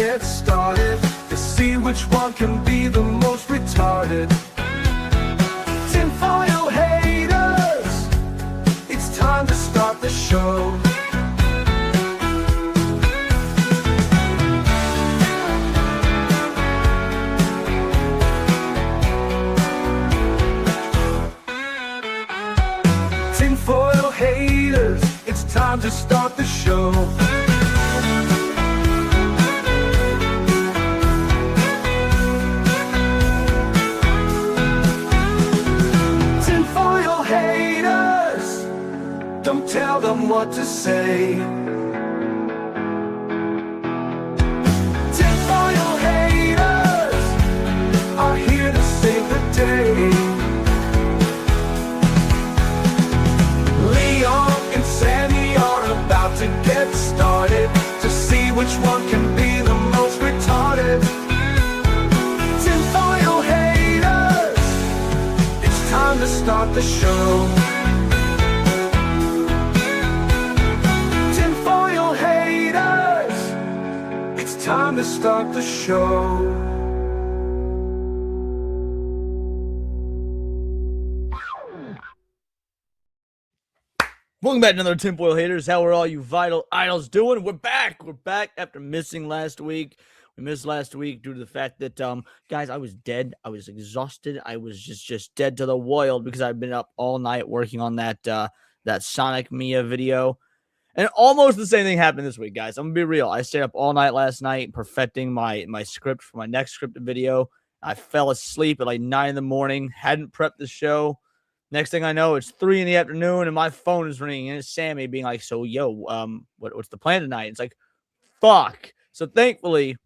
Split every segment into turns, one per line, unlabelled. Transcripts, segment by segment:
get started to see which one can be the most retarded. Tinfoil haters, it's time to start the show. Tinfoil haters, it's time to start the show. Tinfoil haters, don't tell them what to say. Tinfoil haters are here to save the day. To get started to see which one can be the most retarded. Tinfoil haters, it's time to start the show. Tinfoil haters, it's time to start the show.
Welcome back to another Tinfoil Haters. How are all you vital idols doing? We're back. We're back after missing last week. We missed last week due to the fact that, guys, I was dead. I was exhausted. I was just dead to the world because I've been up all night working on that Sonic Mia video. And almost the same thing happened this week, guys. I'm gonna be real. I stayed up all night last night perfecting my script for my next scripted video. I fell asleep at like 9 in the morning. Hadn't prepped the show. Next thing I know, it's 3 in the afternoon, and my phone is ringing, and it's Sammy being like, "So, yo, what's the plan tonight?" It's like, fuck. So thankfully,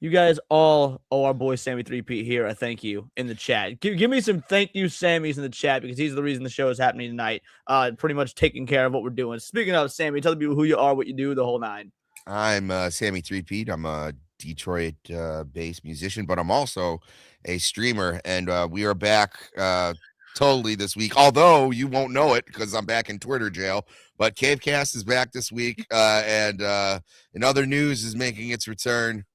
you guys all owe our boy Sammy 3P here a thank you in the chat. Give me some thank you Sammys in the chat because he's the reason the show is happening tonight. Pretty much taking care of what we're doing. Speaking of Sammy, tell the people who you are, what you do, the whole nine.
I'm Sammy 3P. I'm a Detroit-based musician, but I'm also a streamer, and we are back totally this week, although you won't know it because I'm back in Twitter jail. But Cavecast is back this week, and in other news is making its return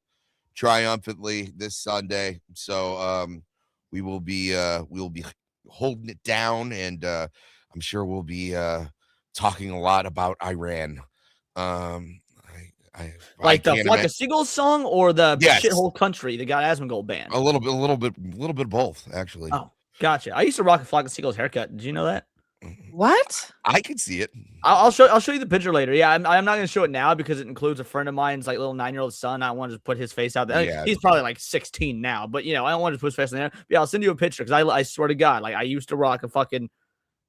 triumphantly this Sunday. So we will be holding it down, and I'm sure we'll be talking a lot about Iran.
Like the Flock of Seagulls song or the
Yes.
Shithole Country, the God Asmongold band?
A little bit of both, actually.
Oh, gotcha. I used to rock a Flock of Seagulls haircut. Did you know that?
What?
I can see it.
I'll show you the picture later. Yeah, I'm not gonna show it now because it includes a friend of mine's like little 9-year-old son. I want to just put his face out there.
Yeah,
he's probably like 16 now, but I don't want to put his face in there. But yeah, I'll send you a picture because I swear to God, like I used to rock a fucking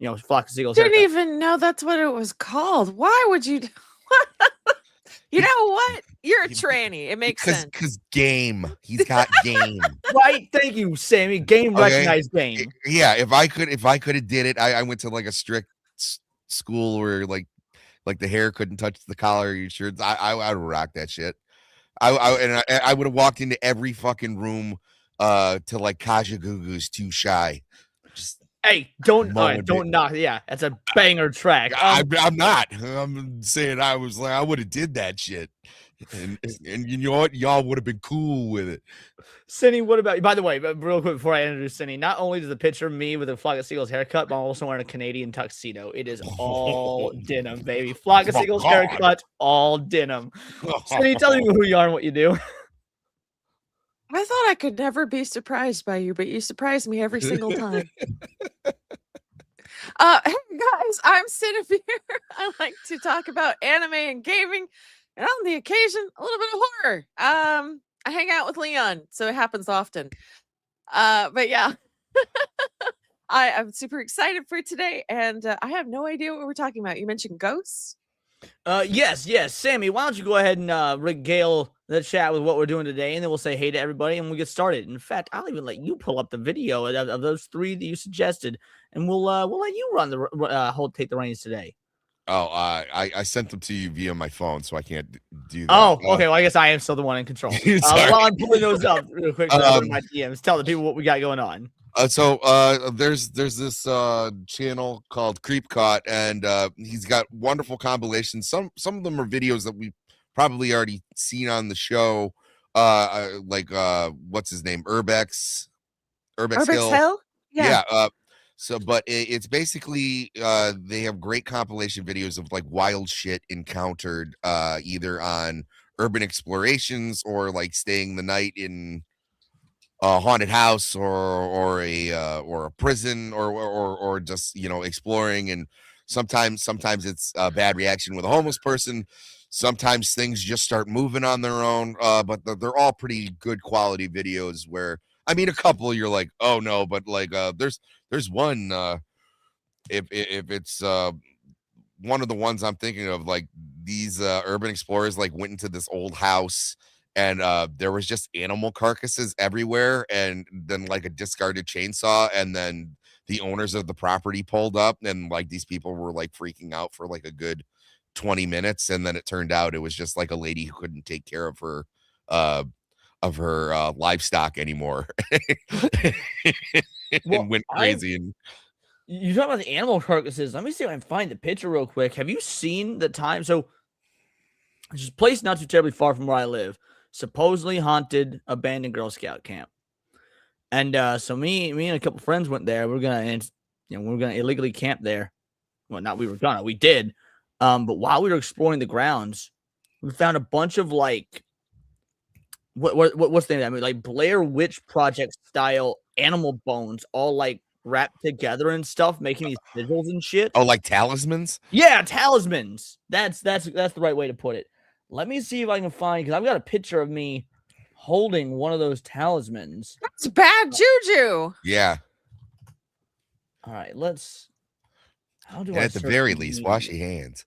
Flock of Seagulls haircut.
Didn't even know that's what it was called. Why would you? You know what? You're a tranny. It makes sense.
Because game. He's got game.
Right? Thank you, Sammy. Game recognized game.
Yeah, if I could have did it, I went to like a strict school where like the hair couldn't touch the collar of your shirts. I would rock that shit. I would have walked into every fucking room to like Kaja Gugu's Too Shy. Just
hey, don't knock. Yeah, that's a banger track.
I'm not. I'm saying I was like I would have did that shit, and you know what, y'all would have been cool with it.
Cindy, what about you? By the way, real quick before I introduce Cindy, not only does the picture me with a Flock of Seagulls haircut, but I'm also wearing a Canadian tuxedo. It is all denim, baby. Flock of Seagulls haircut, all denim. Cindy, tell me who you are and what you do.
I thought I could never be surprised by you, but you surprise me every single time. Hey guys, I'm Cinevere. I like to talk about anime and gaming, and on the occasion, a little bit of horror. I hang out with Leon, so it happens often. But yeah, I'm super excited for today, and I have no idea what we're talking about. You mentioned ghosts?
Yes. Sammy, why don't you go ahead and regale the chat with what we're doing today, and then we'll say hey to everybody, and we'll get started. In fact, I'll even let you pull up the video of those 3 that you suggested, and we'll let you run the take the reins today.
Oh, I sent them to you via my phone, so I can't do that.
Oh, okay. Well, I guess I am still the one in control. While I'm pulling those up real quick, my DMs, tell the people what we got going on.
There's this channel called Creep Caught, and he's got wonderful compilations. Some of them are videos that we probably already seen on the show. What's his name? Urbex
Urbex
Hill.
Hill?
Yeah. But it's basically they have great compilation videos of like wild shit encountered either on urban explorations or like staying the night in a haunted house or a prison or just exploring. And sometimes it's a bad reaction with a homeless person. Sometimes things just start moving on their own. But they're all pretty good quality videos where, I mean, a couple you're like, oh no, but like there's one if it's one of the ones I'm thinking of, like these urban explorers like went into this old house and there was just animal carcasses everywhere and then like a discarded chainsaw, and then the owners of the property pulled up and like these people were like freaking out for like a good 20 minutes, and then it turned out it was just like a lady who couldn't take care of her livestock anymore.
Well,
and went crazy. And
you talk about the animal carcasses. Let me see if I can find the picture real quick. Have you seen the time? So there's this place not too terribly far from where I live, supposedly haunted, abandoned Girl Scout camp. And so me and a couple friends went there. We're gonna illegally camp there. Well, not we were gonna, we did. But while we were exploring the grounds, we found a bunch of like what's the name of that? I mean, like Blair Witch Project style animal bones, all like wrapped together and stuff, making these sigils and shit.
oh, like talismans?
Yeah, talismans. That's the right way to put it. Let me see if I can find, because I've got a picture of me holding one of those talismans.
That's bad juju.
Yeah.
All right, let's. How do
And
I?
at the
search
very
the
least,
media?
wash your hands.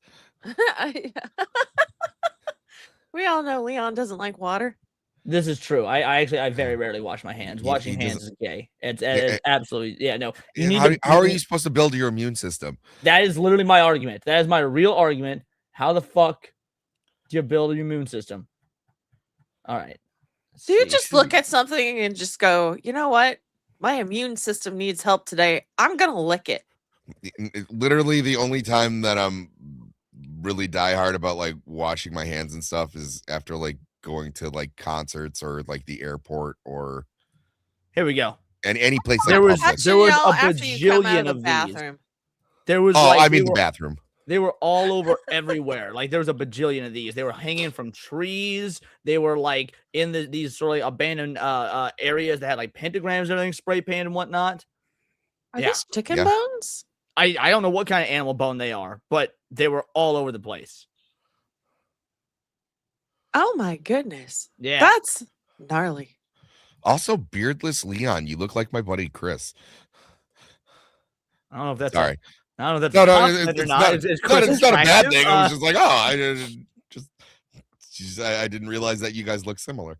We all know Leon doesn't like water.
This is true. I very rarely wash my hands.
He
Washing hands
doesn't-
is gay. It's
Yeah,
absolutely no. You
Yeah,
need
how,
to.
how are you supposed to build your immune system?
That is literally my argument. That is my real argument. How the fuck do you build your immune system? All right. Let's
Do you
see.
just look at something and just go, you know what? My immune system needs help today. I'm going to lick it.
Literally the only time that I'm really diehard about like washing my hands and stuff is after like going to like concerts or like the airport or
Here we go.
any place
There
like
was-
public.
there was
Y'all,
a
after you come out
bajillion
of the
of these.
bathroom.
There was
Oh,
like
I
they
mean the
were-
bathroom.
They were all over everywhere. Like there was a bajillion of these. They were hanging from trees. They were like in these sort of like abandoned areas that had like pentagrams and everything spray painted and whatnot.
Are
Yeah.
these chicken
Yeah.
bones?
I don't know what kind of animal bone they are, but they were all over the place.
Oh my goodness.
Yeah.
That's gnarly.
Also, beardless Leon, you look like my buddy Chris.
I don't know if that's
Sorry.
I don't know if that's
No,
a
no,
compliment or
it's
not.
not.
It's
It's not a bad
attractive.
thing. It was just like, oh, I didn't realize that you guys look similar.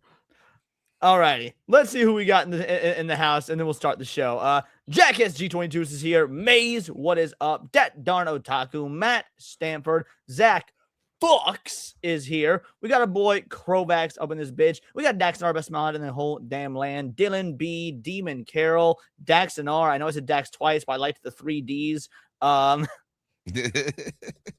Alrighty, let's see who we got in the house, and then we'll start the show. Jackass G22 is here. Maze, what is up? Dat Darn Otaku, Matt Stanford, Zach Fox is here. We got our boy Krovax up in this bitch. We got Dax and R, best mod in the whole damn land. Dylan B, Demon Carol, Dax and R. I know I said Dax twice, but I liked the 3 Ds.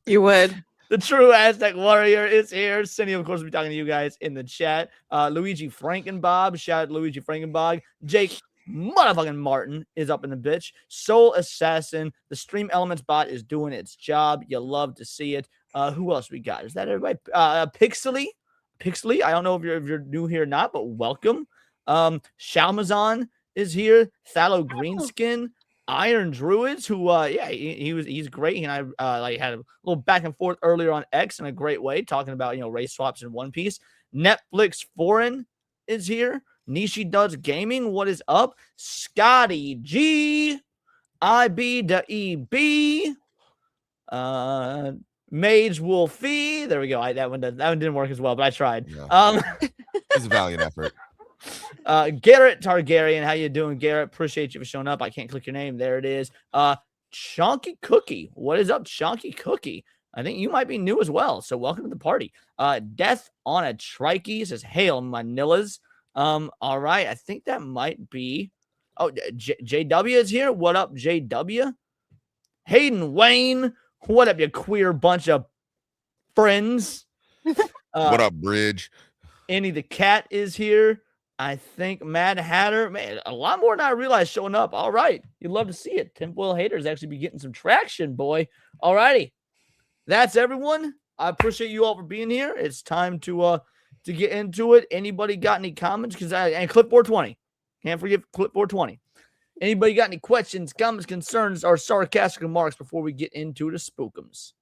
You would.
The true Aztec warrior is here. Cindy, of course, will be talking to you guys in the chat. Luigi Frankenbob, shout out to Luigi Frankenbob. Jake motherfucking Martin is up in the bitch. Soul Assassin, the Stream Elements bot is doing its job. You love to see it. Who else we got? Is that everybody? Pixely, I don't know if you're new here or not, but welcome. Shalmazan is here. Thallow Greenskin. Iron Druids, who he's great. He and I like had a little back and forth earlier on X in a great way, talking about race swaps in One Piece. Netflix Foreign is here. Nishi Does Gaming, what is up? Scotty G, IB to EB, Mage Wolfie. There we go. That one didn't work as well, but I tried.
Yeah. It's a valiant effort.
Garrett Targaryen, how you doing, Garrett? Appreciate you for showing up. I can't click your name. There it is. Chonky Cookie, what is up, Chonky Cookie? I think you might be new as well, so welcome to the party. Death on a Trike says, hail Manillas. All right, I think that might be. Oh, JW is here. What up, JW? Hayden Wayne, what up, you queer bunch of friends?
What up, Bridge?
Annie the cat is here. I think Mad Hatter, man, a lot more than I realized showing up. All right. You'd love to see it. Tinfoil haters actually be getting some traction, boy. All righty. That's everyone. I appreciate you all for being here. It's time to get into it. Anybody got any comments? And Clip 420. Can't forget Clip 420. Anybody got any questions, comments, concerns, or sarcastic remarks before we get into the spookums?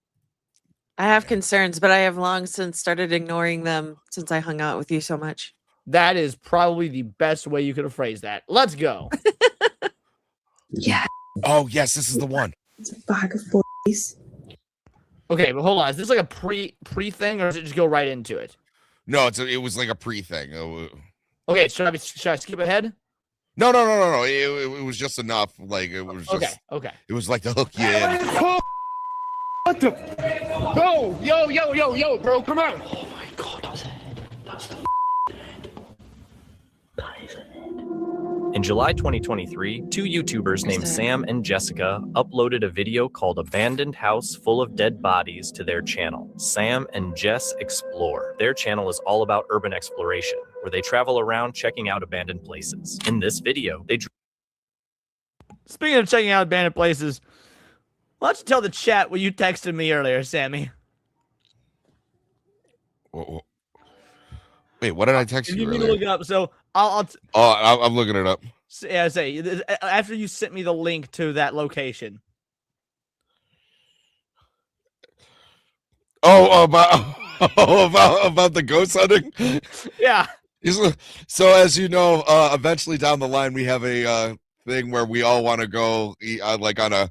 I have concerns, but I have long since started ignoring them since I hung out with you so much.
That is probably the best way you could have phrased that. Let's go.
Yeah,
Oh, yes, this is the one.
it's a bag of boys.
Okay, but hold on. Is this like a pre thing, or does it just go right into it?
No, it was like a pre-thing.
Okay, should I skip ahead?
No. It was just enough. Like, it was just...
Okay.
It was like to hook you in.
What the? Yo, bro, come on.
Oh my god, that's a head. That's the That is a head.
In July 2023, two YouTubers named Sam and Jessica uploaded a video called Abandoned House Full of Dead Bodies to their channel, Sam and Jess Explore. Their channel is all about urban exploration, where they travel around checking out abandoned places. In this video, they
Speaking of checking out abandoned places, why don't you tell the chat what you texted me earlier, Sammy?
Wait, what did I text
You
you
need to
earlier?
look it up. So
I'm looking it up.
say after you sent me the link to that location.
Oh, about the ghost hunting.
Yeah.
So as you know, eventually down the line we have a thing where we all want to go like on a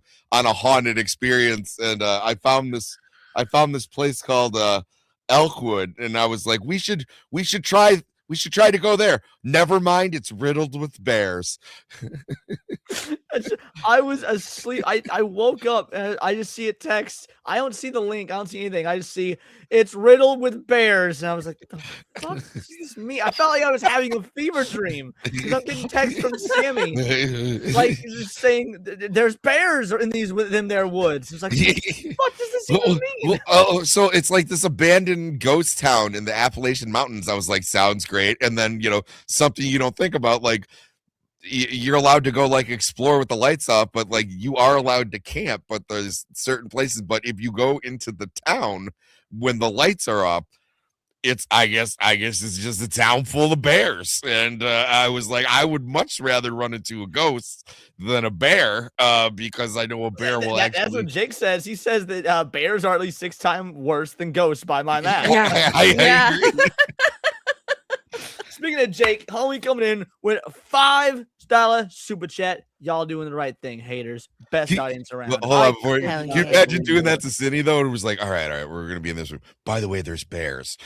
haunted experience, and I found this place called Elkwood, and I was like, we should try to go there. Never mind, it's riddled with bears.
I was asleep. I woke up and I just see a text. I don't see the link. I don't see anything. I just see it's riddled with bears. And I was like, the fuck is this me? I felt like I was having a fever dream because I'm getting texts from Sammy. Like just saying there's bears in their woods. It's like, what the fuck does this even mean?
So it's like this abandoned ghost town in the Appalachian Mountains. I was like, sounds great. And then, something you don't think about, like, you're allowed to go like explore with the lights off, but like you are allowed to camp, but there's certain places. But if you go into the town when the lights are up, it's I guess it's just a town full of bears. And I was like, I would much rather run into a ghost than a bear, because I know a bear will
That's
actually.
what Jake says. He says that bears are at least 6 times worse than ghosts by my math.
Yeah.
I agree.
Speaking of Jake, Holly coming in with a $5 super chat. Y'all doing the right thing, haters. Best audience around.
Hold on, before
Hell
can you
yeah.
imagine doing that to Cindy though? It was like, all right, we're gonna be in this room. By the way, there's bears.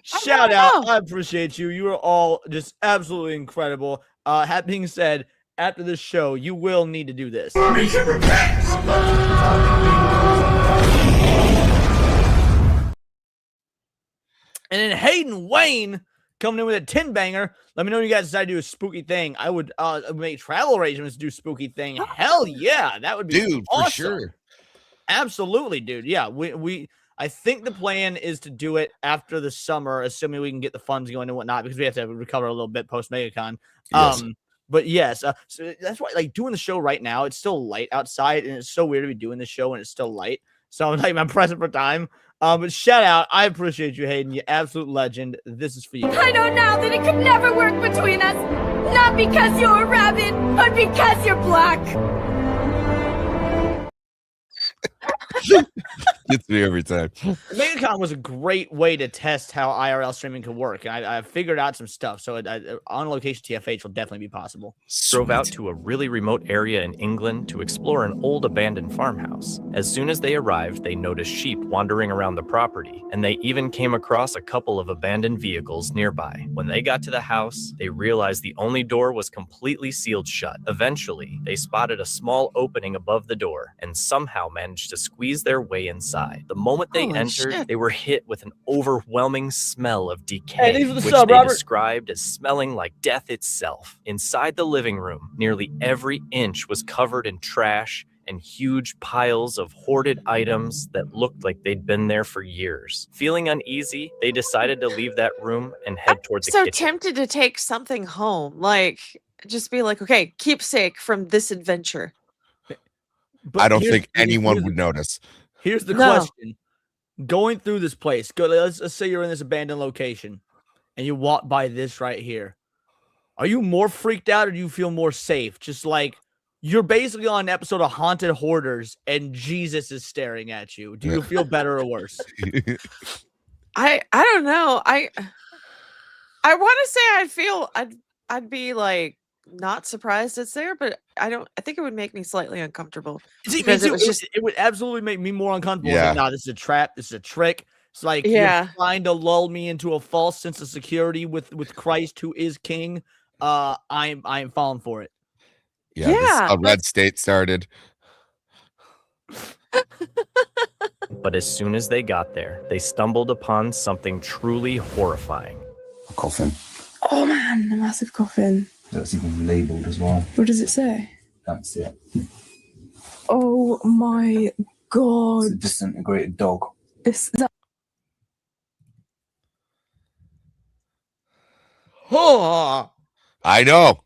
Shout out. I appreciate you. You are all just absolutely incredible. That being said, after this show, you will need to do this. And then Hayden Wayne coming in with a 10 banger. Let me know when you guys decide to do a spooky thing. I would make travel arrangements to do spooky thing. Hell yeah, that would be
Dude,
awesome.
for sure.
Absolutely, dude. Yeah, I think the plan is to do it after the summer, assuming we can get the funds going and whatnot, because we have to recover a little bit post MegaCon.
Yes.
But yes, so that's why, like, doing the show right now, it's still light outside, and it's so weird to be doing the show when it's still light. So I'm like, I'm pressing for time. But shout out, I appreciate you, Hayden. You absolute legend. This is for you.
I know now that it could never work between us. Not because you're a rabbit, but because you're black.
Gets me every time.
MegaCon was a great way to test how IRL streaming could work. And I figured out some stuff. So on location TFH will definitely be possible.
drove out to a really remote area in England to explore an old abandoned farmhouse. As soon as they arrived, they noticed sheep wandering around the property, and they even came across a couple of abandoned vehicles nearby. When they got to the house, they realized the only door was completely sealed shut. Eventually, they spotted a small opening above the door and somehow managed to squeeze their way inside. The moment they
Holy
entered,
shit.
they were hit with an overwhelming smell of decay,
Hey, thanks for the
which
sub,
they
Robert.
described as smelling like death itself. Inside the living room, nearly every inch was covered in trash and huge piles of hoarded items that looked like they'd been there for years. Feeling uneasy, they decided to leave that room and head toward the
So
kitchen.
tempted to take something home, like just be like, okay, keepsake from this adventure.
But
I don't
here's-
think anyone
here's
would
the-
notice.
Here's the
No.
question: going through this place, let's say you're in this abandoned location, and you walk by this right here. Are you more freaked out, or do you feel more safe? Just like you're basically on an episode of Haunted Hoarders, and Jesus is staring at you. Do you feel better or worse?
I don't know. I want to say I'd be like not surprised it's there, but I think it would make me slightly uncomfortable.
See, me
Because it
too.
was just-
it would absolutely make me more uncomfortable. It's
Yeah.
like, nah, this is a trap. This is a trick. It's like
Yeah.
you're trying to lull me into a false sense of security with Christ, who is King. I am falling for it.
Yeah, this is
Yeah,
how Red State started.
But as soon as they got there, they stumbled upon something truly horrifying.
A coffin.
Oh man, a massive coffin.
That's even labelled as well.
What does it say?
That's it.
Oh my
It's
god.
a disintegrated dog.
Is that
Oh,
I know.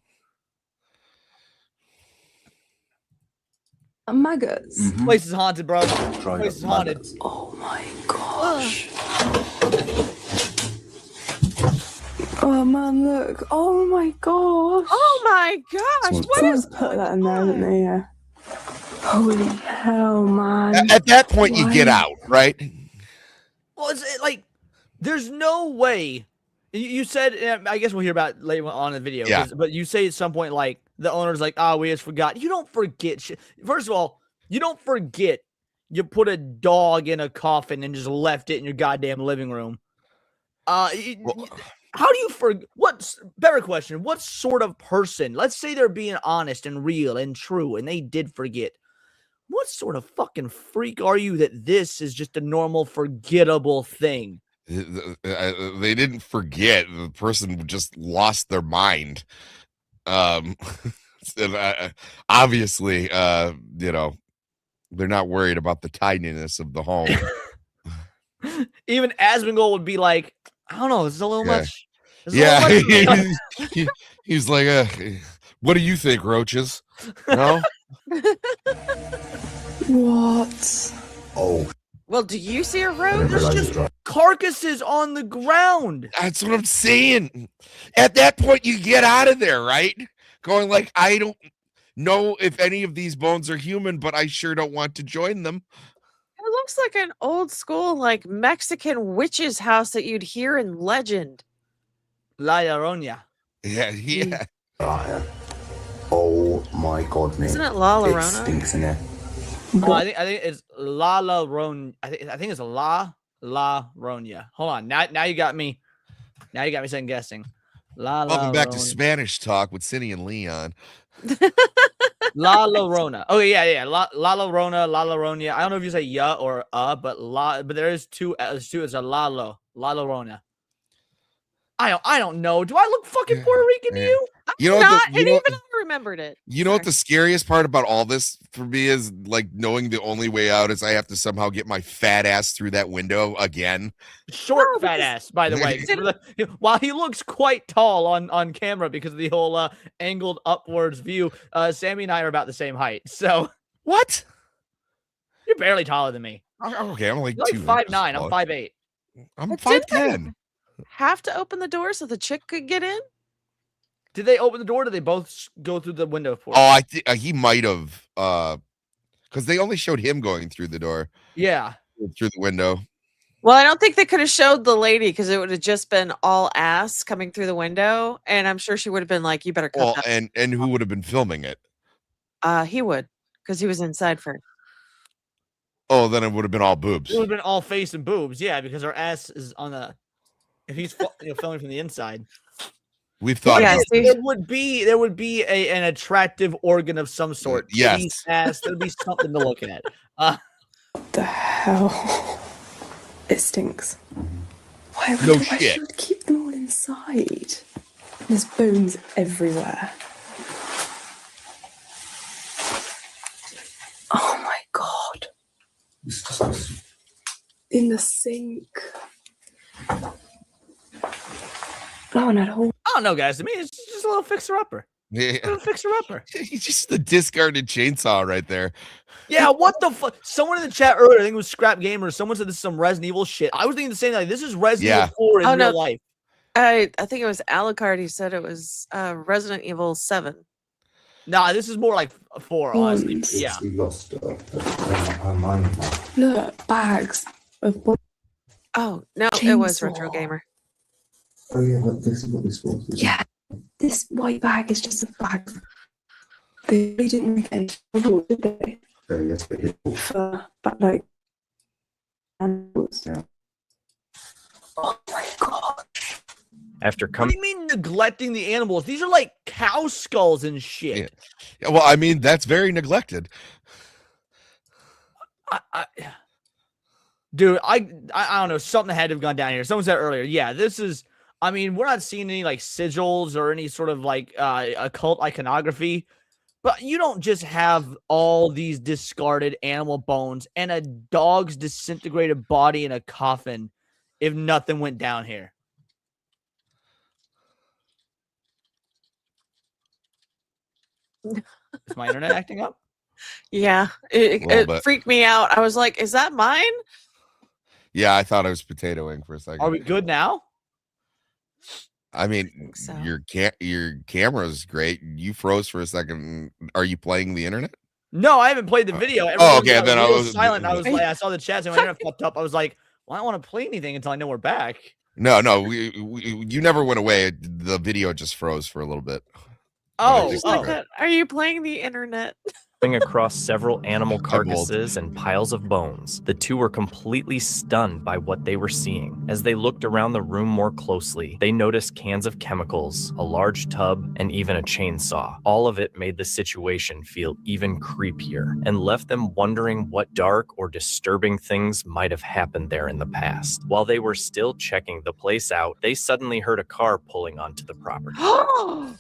maggots?
Mhm.
place is haunted, bro.
Dried
Place is
up
haunted.
maggots.
Oh my gosh. Oh man, look. Oh my gosh.
oh my gosh,
Someone's
what
Someone's
is
put that
going
in there, didn't
on?
they? Yeah. Holy hell, man.
At that point, you get
Why?
out, right?
Well, like there's no way. You said, I guess we'll hear about it later on in the video.
Yeah.
But you say at some point, like the owner's like, "Oh, we just forgot." You don't forget shit. First of all, you don't forget you put a dog in a coffin and just left it in your goddamn living room. How do you forget? What's better question? What sort of person? Let's say they're being honest and real and true, and they did forget. What sort of fucking freak are you that this is just a normal, forgettable thing?
They didn't forget. The person just lost their mind. And, obviously, you know, they're not worried about the tidiness of the home.
Even Asmongold would be like, I don't know, this is a little
Yeah.
much. This is a little much for me."
He's like, what do you think, roaches? No?
What?
Oh,
Well, do you see a
I
road?
didn't
There's
realise
just
it's dry.
carcasses on the ground.
That's what I'm saying. At that point, you get out of there, right? Going like, I don't know if any of these bones are human, but I sure don't want to join them.
It looks like an old school, like Mexican witch's house that you'd hear in legend.
La Llorona.
Yeah, yeah.
Right. Oh my god, mate.
Isn't it La
It
Llorona?
stinks in there.
Oh, I think it's La Llorona. I think it's La Llorona. Hold on. Now you got me. Now you got me second guessing. La
Welcome back to
Llorona.
Spanish Talk with Cindy and Leon.
La Llorona. Oh yeah. La Llorona, La Llorona. I don't know if you say ya or but there is two. It's a La Llorona. I don't know. Do I look fucking Puerto Rican to
Yeah.
you?
You know,
Not,
what the,
and
you, know,
even I remembered it.
you know what
Sorry.
the scariest part about all this for me is? Like knowing the only way out is I have to somehow get my fat ass through that window again.
Short
No,
fat
because-
ass, by the way. While he looks quite tall on camera because of the whole angled upwards view, Sammy and I are about the same height. So
What?
you're barely taller than me.
Okay, I'm like
You're like
2
5'9".
inches
I'm
taller.
5'8".
I'm
But didn't they
5'10".
Have to open the door so the chick could get in?
Did they open the door? Or did they both go through the window for?
Oh, I think he might have, because they only showed him going through the door,
Yeah.
through the window.
Well, I don't think they could have showed the lady because it would have just been all ass coming through the window, and I'm sure she would have been like, "You better cut
Well,
that."
and who would have been filming it?
He would, because he was inside first.
Oh, then it would have been all boobs.
It would have been all face and boobs. Yeah, because her ass is on the. If he's filming from the inside,
We've thought
Yeah,
about
see-
this.
there would be an attractive organ of some sort.
yes.
Titties, ass. There'd be something to look at.
What the hell? It stinks. Why would,
No
why
shit.
she would keep them all inside? There's bones everywhere. in the sink. That one had a hole.
I don't know, guys. To me, it's just a little fixer-upper.
Yeah.
A little fixer-upper.
He's just the discarded chainsaw right there.
Yeah, what the fuck? Someone in the chat earlier, I think it was Scrap Gamer, someone said this is some Resident Evil shit. I was thinking the same thing. Like, this is Resident Evil 4 in real life.
I think it was Alucard. He said it was Resident Evil 7.
Nah, this is more like 4, honestly. Yeah.
We lost our mind.
Look, bags of
Oh, no, it was
Chainsaw.
Retro Gamer.
Oh yeah, but this is what we're supposed to do.
Yeah, this white bag is just a bag. They really didn't make any trouble, did they?
Yes, but
But like, animals.
Yeah.
Oh my god!
After
What
coming
do you mean neglecting the animals? These are like cow skulls and shit.
Yeah, well, I mean, that's very neglected.
Dude, I don't know. Something had to have gone down here. Someone said earlier, yeah, this is. I mean, we're not seeing any like sigils or any sort of like occult iconography, but you don't just have all these discarded animal bones and a dog's disintegrated body in a coffin if nothing went down here. Is my internet acting up?
Yeah,
Little
it
bit.
freaked me out. I was like, is that mine?
Yeah, I thought I was potatoing for a second.
Are we good now?
I mean,
think so.
your camera's great. You froze for a second. Are you playing the internet?
No, I haven't played the video.
Oh, okay,
Everyone got
then I
real
was
silent. I was like, I saw the chat and my internet fucked up. I was like, well, I don't want to play anything until I know we're back.
No, you never went away. The video just froze for a little bit.
Oh,
just
Like
oh.
that. Are you playing the internet?
across several animal carcasses and piles of bones, the two were completely stunned by what they were seeing. As they looked around the room more closely, they noticed cans of chemicals, a large tub, and even a chainsaw. All of it made the situation feel even creepier and left them wondering what dark or disturbing things might have happened there in the past. While they were still checking the place out, they suddenly heard a car pulling onto the property.
No.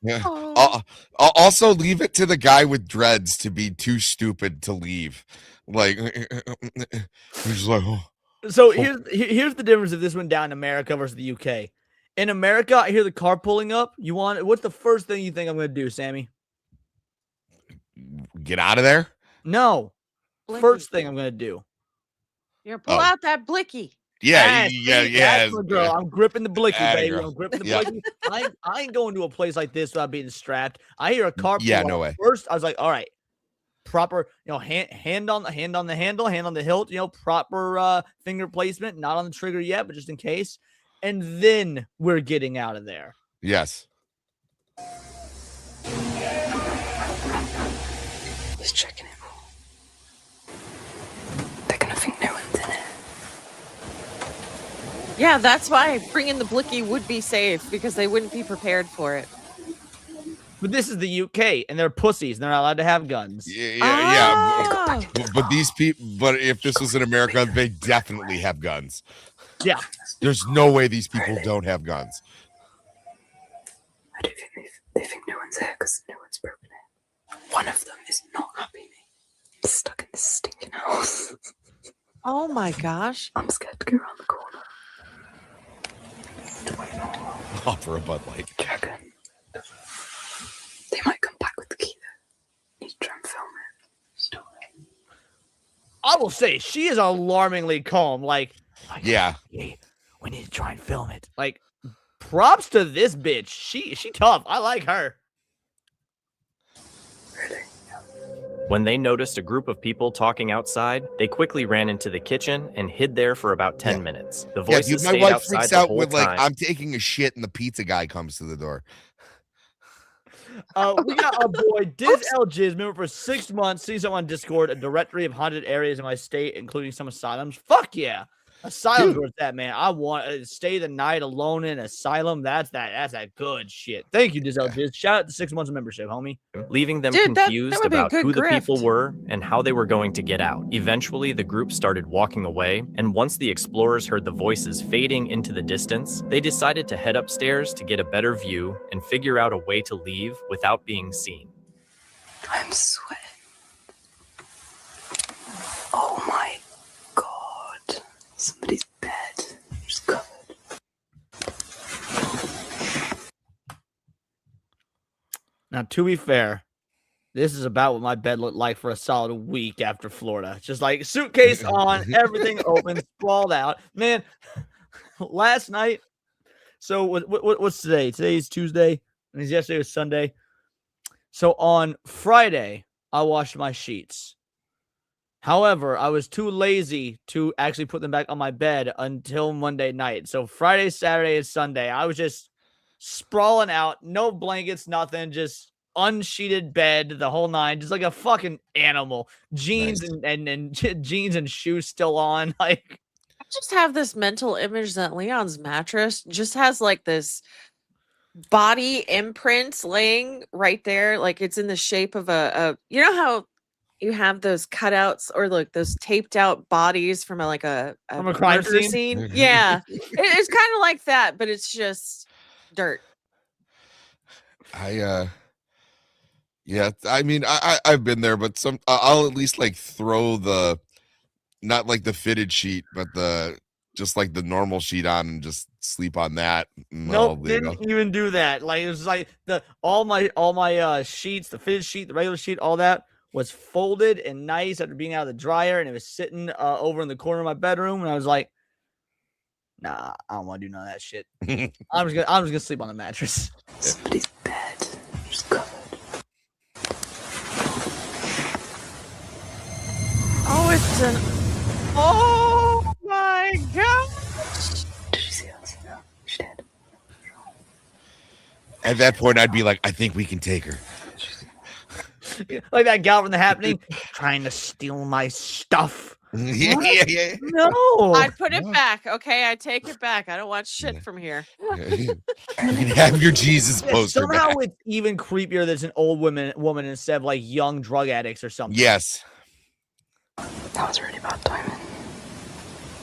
Yeah. I'll also leave it to the guy with dreads to be too stupid to leave. Like he's like, oh.
So here's the difference if this went down in America versus the UK. In America, I hear the car pulling up. What's the first thing you think I'm gonna do, Sammy?
Get out of there.
No.
Blicky.
First thing I'm gonna do.
You're pull out that blicky.
Yeah,
Yeah, that's my girl. I'm gripping the blicky,
Atta
baby.
girl.
I'm gripping the
Yeah.
blicky. I ain't going to a place like this without being strapped. I hear a car pull
Yeah,
up.
no way.
First, I was like, all right, proper, hand on the handle, hand on the hilt, proper finger placement, not on the trigger yet, but just in case. And then we're getting out of there.
Yes.
He's checking it. They're gonna think no one's in it.
Yeah, that's why bringing the blicky would be safe because they wouldn't be prepared for it.
But this is the UK, and they're pussies. They're not allowed to have guns.
Yeah.
Ah!
But these people. But if this was in America, they definitely have guns.
Yeah.
There's no way these people don't have guns.
I don't think they think no one's there because no one's broken it. One of them is not happy. He's stuck in this stinking house.
Oh my gosh.
I'm scared to go around the corner.
Offer a Bud Light.
Dragon. They might come back with the key though. Need to try and film it.
I will say she is alarmingly calm. Like,
Yeah.
hey, we need to try and film it. Like, props to this bitch. She tough. I like her.
Really?
When they noticed a group of people talking outside, they quickly ran into the kitchen and hid there for about 10 minutes. The
Yeah,
voices
dude, my
stayed
wife
outside
freaks
the
out
whole
with like
time.
I'm taking a shit and the pizza guy comes to the door.
We got our boy Diz Elgiz, member for 6 months. Sees him on Discord, a directory of haunted areas in my state, including some asylums. Fuck yeah. Asylums where it's at, man. I want to stay the night alone in an asylum. That's that good shit. Thank you, Diz Elgiz. Shout out to 6 months of membership, homie.
Leaving them
Dude, that
confused
would be a
about
good
who the people
grift.
were and how they were going to get out. Eventually, the group started walking away, and once the explorers heard the voices fading into the distance, they decided to head upstairs to get a better view and figure out a way to leave without being seen.
I'm sweating. Oh my Somebody's bed. Just covered.
Now, to be fair, this is about what my bed looked like for a solid week after Florida. Just like suitcase on, everything open, sprawled out. Man, last night. So what's today? Today's Tuesday, and yesterday was Sunday. So on Friday, I washed my sheets. However, I was too lazy to actually put them back on my bed until Monday night. So Friday, Saturday, and Sunday, I was just sprawling out, no blankets, nothing, just unsheeted bed, the whole nine, just like a fucking animal. Jeans and jeans and shoes still on. Like,
I just have this mental image that Leon's mattress just has like this body imprint laying right there, like it's in the shape of a you know how you have those cutouts or like those taped out bodies from a
from a crime
murder
scene?
Yeah, it's kind of like that, but it's just dirt.
Yeah, I mean, I've been there, but I'll at least like throw the, not like the fitted sheet, but just like the normal sheet on and just sleep on that.
Nope, didn't even do that. Like, it was like all my sheets, the fitted sheet, the regular sheet, all that was folded and nice after being out of the dryer, and it was sitting over in the corner of my bedroom, and I was like, nah, I don't want to do none of that shit. I'm just gonna sleep on the mattress.
Somebody's bed. Just covered.
Oh, it's an. Oh my gosh!
Did you see that? No, she's dead.
At that point, I'd be like, I think we can take her.
Like that gal from The Happening, trying to steal my stuff.
Yeah.
No,
I'd put it back. Okay, I take it back. I don't want shit from here.
You can have your Jesus poster
somehow
back.
it's even creepier that it's an old woman instead of like young drug addicts or something.
Yes.
That was really bad timing.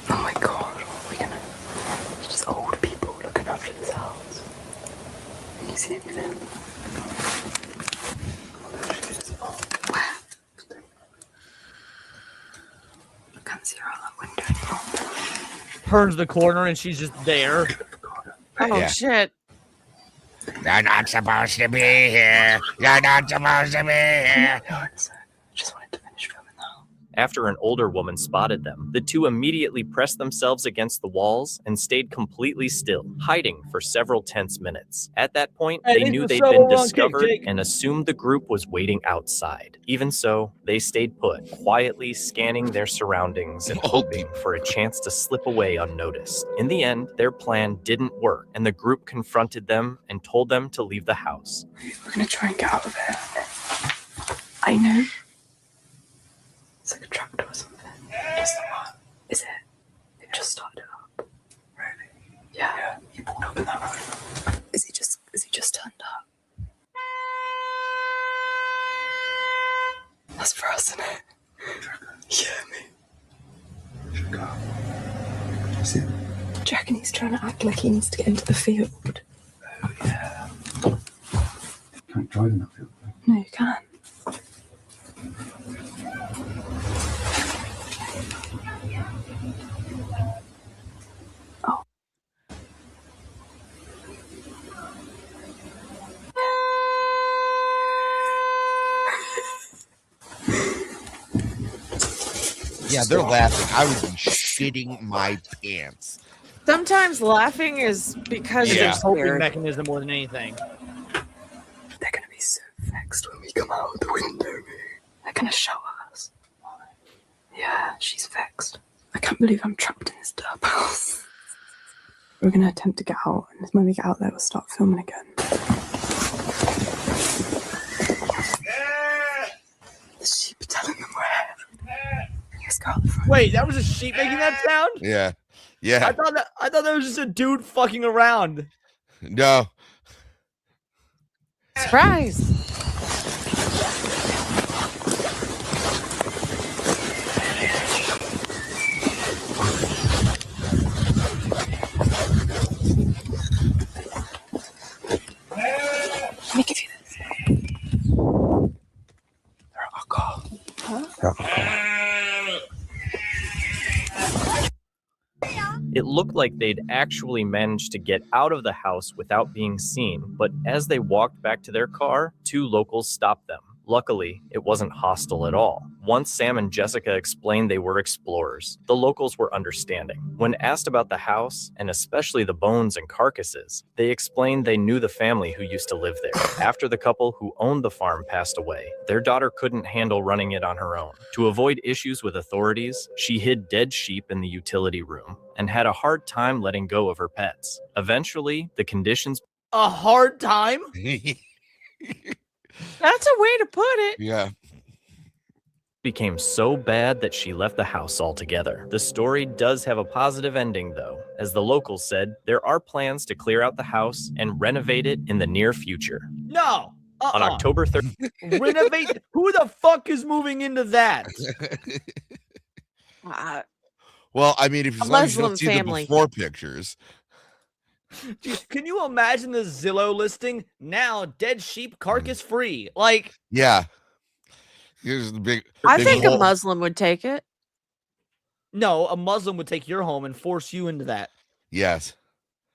Oh my god, what are we gonna... It's just old people looking after themselves. Can you see anything? I can't see her out that window anymore.
Turns the corner and she's just there.
Oh
Yeah.
shit!
You're not supposed to be here. You're not supposed to be here.
No, it's just wanted to finish filming now.
After an older woman spotted them, the two immediately pressed themselves against the walls and stayed completely still, hiding for several tense minutes. At that point,
Hey,
they
this
knew
was
they'd
so
been
wrong,
discovered
Jake.
and assumed the group was waiting outside. Even so, they stayed put, quietly scanning their surroundings and hoping for a chance to slip away unnoticed. In the end, their plan didn't work, and the group confronted them and told them to leave the house.
We're gonna try and get out of here. I know. It's like a tractor or something. Just what? Is it? It just started up. Really? Yeah. He pulled up in that road. Is he just turned up? That's for us, isn't it? Yeah, me.
Should go. Do you see him?
Do you reckon he's trying to act like he needs to get into the field?
Oh, yeah. Can't drive in that field.
No, you can. Oh.
Yeah, they're laughing. I would be shitting my pants.
Sometimes laughing is because
Yeah.
they're
Coping
scared.
mechanism more than anything.
They're gonna be so vexed when we come out the window. They're gonna shout at us. Yeah, she's vexed. I can't believe I'm trapped in this dark house. We're gonna attempt to get out, and when we get out there, we'll start filming again. The sheep are telling them where. Let's go out the front.
Wait, that was a sheep making that sound?
Yeah.
I thought that was just a dude fucking around.
No.
Surprise!
Let me give you this. They're at our car. Huh?
They're at our car.
looked like they'd actually managed to get out of the house without being seen, but as they walked back to their car, 2 locals stopped them. Luckily, it wasn't hostile at all. Once Sam and Jessica explained they were explorers, the locals were understanding. When asked about the house, and especially the bones and carcasses, they explained they knew the family who used to live there. After the couple who owned the farm passed away, their daughter couldn't handle running it on her own. To avoid issues with authorities, she hid dead sheep in the utility room and had a hard time letting go of her pets. Eventually, the conditions...
A hard time?
That's a way to put it.
Yeah.
became so bad that she left the house altogether. The story does have a positive ending, though. As the locals said, there are plans to clear out the house and renovate it in the near future.
No.
On October 3rd.
Renovate? Who the fuck is moving into that?
Well, I mean, if
A
as long as you don't
Muslim
see
family.
the before pictures.
Can you imagine the Zillow listing? Now dead sheep carcass free. Like,
Yeah. Here's the big.
I
big
think
hole.
a Muslim would take it.
no, a Muslim would take your home and force you into that.
Yes.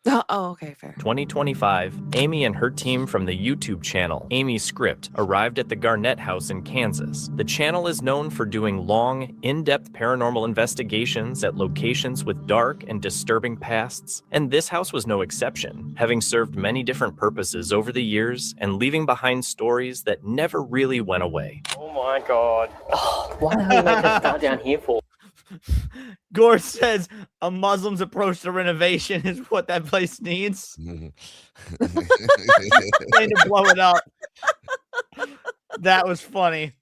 Oh, okay, fair.
2025, Amy and her team from the YouTube channel Amy's Script arrived at the Garnett House in Kansas. The channel is known for doing long, in-depth paranormal investigations at locations with dark and disturbing pasts, and this house was no exception, having served many different purposes over the years and leaving behind stories that never really went away.
Oh my god. Oh, why the hell did they start down here for?
Gore says a Muslim's approach to renovation is what that place needs. Trying to blow it up. That was funny.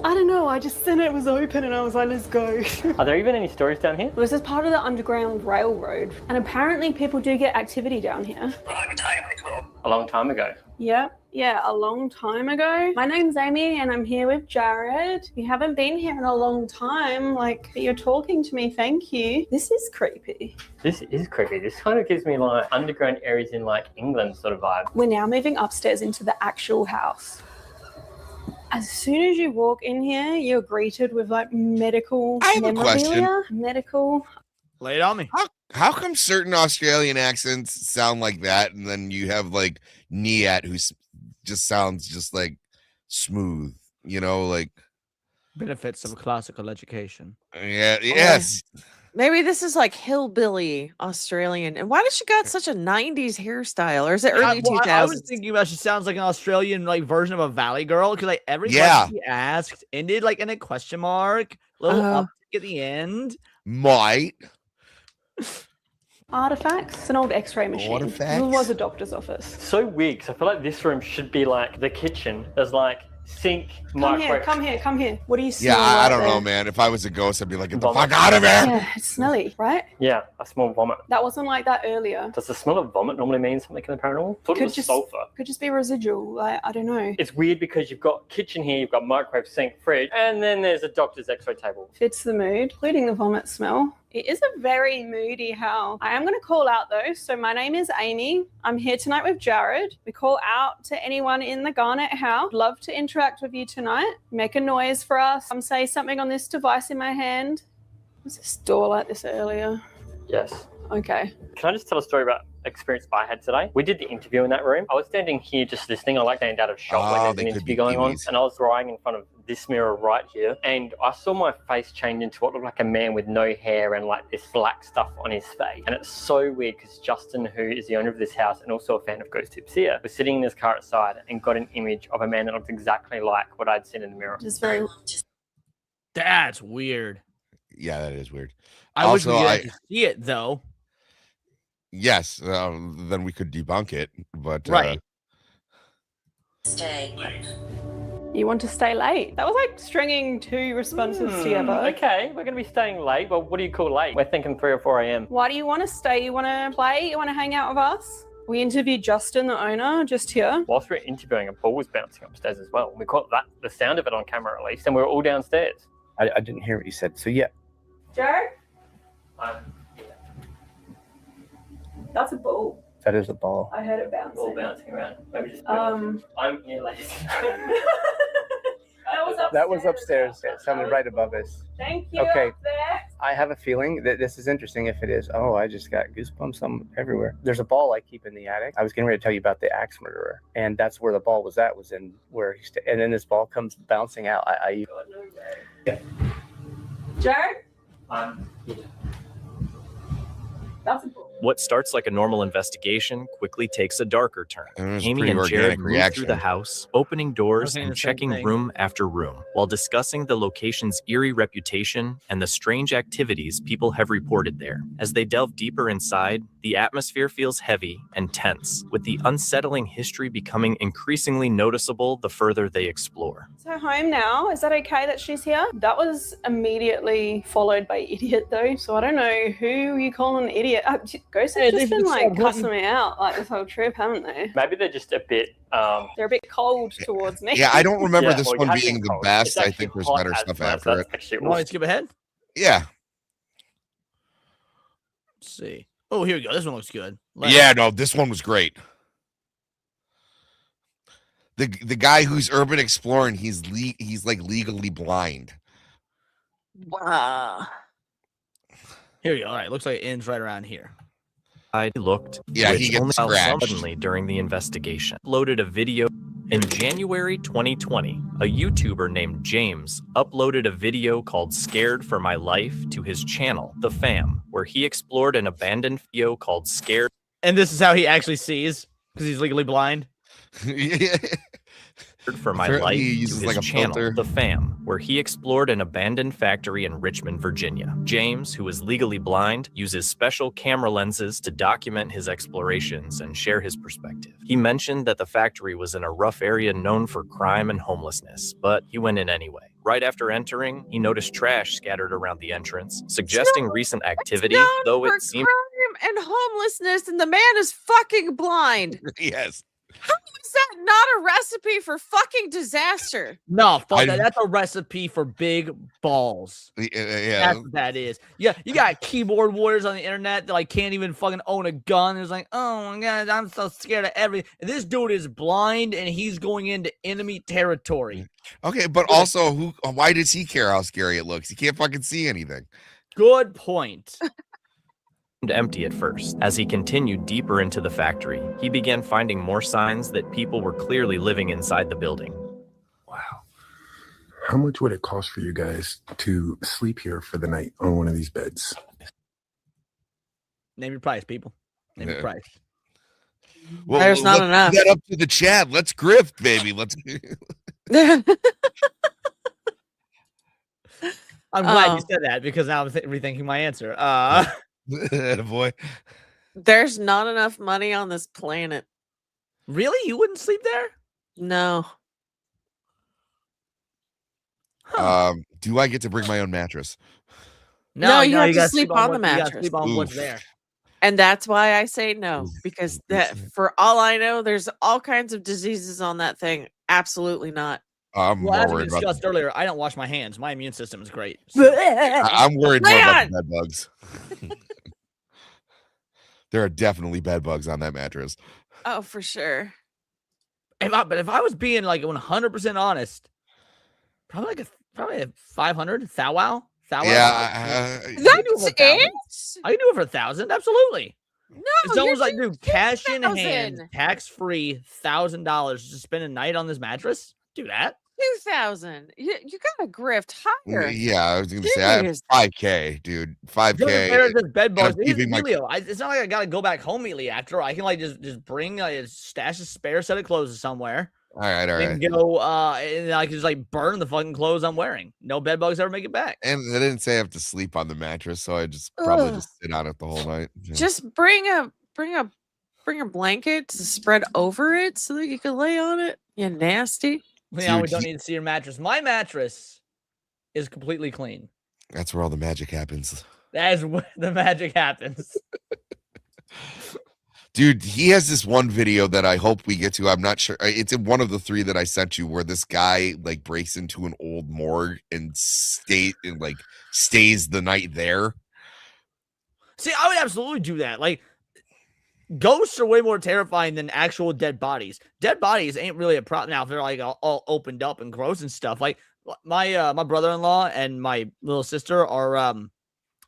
I don't know, I just seen it was open and I was like, let's go.
Are there even any stories down here?
This is part of the Underground Railroad, and apparently people do get activity down here.
A long time ago.
Yeah, a long time ago. My name's Amy and I'm here with Jared. You haven't been here in a long time, like, you're talking to me, thank you. This is creepy.
This is creepy. This kind of gives me like underground areas in like England sort of vibe.
We're now moving upstairs into the actual house. As soon as you walk in here, you're greeted with like medical
I have a question.
memorabilia. Medical.
Lay it on me.
How come certain Australian accents sound like that, and then you have like Niat who just sounds just like smooth, you know, like
Benefits of classical education.
yeah, yes.
Maybe this is like hillbilly Australian. And why does she got such a 90s hairstyle? Or is it early 2000s?
I was thinking about she sounds like an Australian like version of a Valley Girl because like every
Yeah.
question she asked ended like in a question mark, little uptick at the end.
Might.
Artifacts. It's an old x-ray machine.
Artifacts?
It was a doctor's office.
So weird, 'cause I feel like this room should be like the kitchen. There's like sink,
Come here,
microwave.
come here. What do you
Yeah,
smell?
I don't
right
know,
there?
man. If I was a ghost, I'd be like, get the
Vomit.
fuck out of here.
Yeah, it's smelly, right?
Yeah, I smell vomit.
That wasn't like that earlier.
Does the smell of vomit normally mean something in the paranormal? Thought it
Could
was
just-
sulfur.
Could just be residual. Like, I don't know.
It's weird because you've got kitchen here, you've got microwave, sink, fridge, and then there's a doctor's x-ray table.
Fits the mood, including the vomit smell. It is a very moody house. I am going to call out though. So my name is Amy. I'm here tonight with Jared. We call out to anyone in the Garnett house. Love to interact with you tonight. Make a noise for us. Say something on this device in my hand. Was this door like this earlier?
Yes.
Okay.
Can I just tell a story about experience I had today? We did the interview in that room. I was standing here just listening. I like standing out of shot when
Oh,
there's
they
an
could
interview
be
going on.
Kiwis.
And I was lying in front of this mirror right here. And I saw my face change into what looked like a man with no hair and like this black stuff on his face. And it's so weird because Justin, who is the owner of this house and also a fan of Ghost Tips here, was sitting in his car outside and got an image of a man that looked exactly like what I'd seen in the mirror.
Just very.
That's weird.
Yeah, that is weird.
I wish we
Also,
could see it though.
Yes, then we could debunk it, but
Right.
Stay.
You want to stay late? That was like stringing two responses together.
Okay, we're going to be staying late. Well, what do you call late? We're thinking 3 or 4 a.m.
Why do you want to stay? You want to play? You want to hang out with us? We interviewed Justin, the owner, just here.
Whilst we were interviewing, a ball was bouncing upstairs as well. We caught that, the sound of it on camera at least, and we were all downstairs.
I didn't hear what you said. So yeah,
Jared? That's a ball.
that is a ball.
I heard it bouncing.
All bouncing around. Maybe just
Um,
I'm here late.
that was upstairs.
That was upstairs. It sounded right above us.
Thank you.
Okay.
Up there.
I have a feeling that this is interesting. If it is, oh, I just got goosebumps everywhere. There's a ball I keep in the attic. I was getting ready to tell you about the axe murderer, and that's where the ball was at. Was in where he and then this ball comes bouncing out. Yeah.
Jared?
Yeah.
That's important.
What starts like a normal investigation quickly takes a darker turn.
It was a
Amy
pretty
and Jared
organic
move through the
reaction.
house, opening doors
saying
and
the same
checking
thing.
room after room, while discussing the location's eerie reputation and the strange activities people have reported there. As they delve deeper inside, the atmosphere feels heavy and tense, with the unsettling history becoming increasingly noticeable the further they explore.
So home now. Is that okay that she's here? That was immediately followed by idiot though. So I don't know who you call an idiot. Ghosts have just been like cussing me out like this whole trip, haven't they?
Maybe they're just a bit.
They're a bit cold towards me.
Yeah, I don't remember
Yeah,
this
well, it
one
has
being
been
the
cold.
best.
It's
I
actually
think there's
hot
better
as
stuff
well, so
after it.
that's actually
You want me to
awesome.
skip ahead?
Yeah.
Let's see. Oh, here we go. This one looks good.
Yeah, no, this one was great. The guy who's urban exploring, he's like legally blind.
Wow.
Here we go. All right, looks like it ends right around here.
I looked,
Yeah, he
which
gets
only fell
scratched.
suddenly during the investigation. Uploaded a video in January 2020. A YouTuber named James uploaded a video called "Scared for My Life" to his channel, The Fam, where he explored an abandoned video called "Scared."
And this is how he actually sees because he's legally blind.
For My
Apparently
Life
he
to
uses
his
like a
channel,
filter.
The Fam, where he explored an abandoned factory in Richmond, Virginia. James, who is legally blind, uses special camera lenses to document his explorations and share his perspective. He mentioned that the factory was in a rough area known for crime and homelessness, but he went in anyway. Right after entering, he noticed trash scattered around the entrance, suggesting recent activity,
Known
though
for
it seemed
crime and homelessness, and the man is fucking blind.
Yes.
How is that not a recipe for fucking disaster?
No, fuck
I-
that. That's a recipe for big balls.
Yeah.
That's what that is. Yeah, you got keyboard warriors on the internet that like can't even fucking own a gun. It's like, oh my god, I'm so scared of everything. And this dude is blind and he's going into enemy territory.
Okay, but also, why does he care how scary it looks? He can't fucking see anything.
Good point.
empty at first. As he continued deeper into the factory, he began finding more signs that people were clearly living inside the building.
Wow. How much would it cost for you guys to sleep here for the night on one of these beds?
Name your price, people. Name your price.
Well,
There's not
let's
enough.
leave that up to the chat. Let's grift, baby. Let's.
I'm glad
Oh.
you said that because now I'm rethinking my answer.
Boy.
There's not enough money on this planet.
Really? You wouldn't sleep there?
No.
Do I get to bring my own mattress?
No, you have to
gotta
sleep on the
what- you gotta
mattress.
sleep on what's
Oof.
there.
And that's why I say no, because that, for all I know, there's all kinds of diseases on that thing. Absolutely not.
I'm
Well,
more
as we
worried about.
discussed earlier, I don't wash my hands. My immune system is great.
I'm worried more about
Leon!
the bed bugs. There are definitely bed bugs on that mattress.
Oh, for sure.
But if I was being like 100% honest, probably a 500 thou wow.
Yeah,
I can do it
That's
for 1,000.
it?
I can do it for 1,000. Absolutely.
No,
If someone's
you're
like, dude, cash in hand,
2,000.
tax free, $1,000 to spend a night on this mattress, do that.
2,000. You got to grift higher.
yeah. I was gonna say I have
Jeez.
5K, dude.
Doesn't
5K.
matter if it's bed bugs.
I'm keeping my-
It's not like I gotta go back home immediately after. I can like just bring a stash of spare set of clothes somewhere
All right.
and go and I can just like burn the fucking clothes I'm wearing. No bed bugs ever make it back.
And I didn't say I have to sleep on the mattress, so I just probably
Ugh.
just sit on it the whole night. Yeah.
Just bring a blanket to spread over it so that you can lay on it. You nasty.
Now we
Dude,
don't need to see your mattress. My mattress is completely clean.
That's where all the magic happens.
That is where the magic happens.
Dude, he has this one video that I hope we get to. I'm not sure. It's in one of the 3 that I sent you where this guy like breaks into an old morgue and stays the night there.
See, I would absolutely do that. Like, ghosts are way more terrifying than actual dead bodies. Dead bodies ain't really a problem now if they're like all opened up and gross and stuff. Like my brother-in-law and my little sister are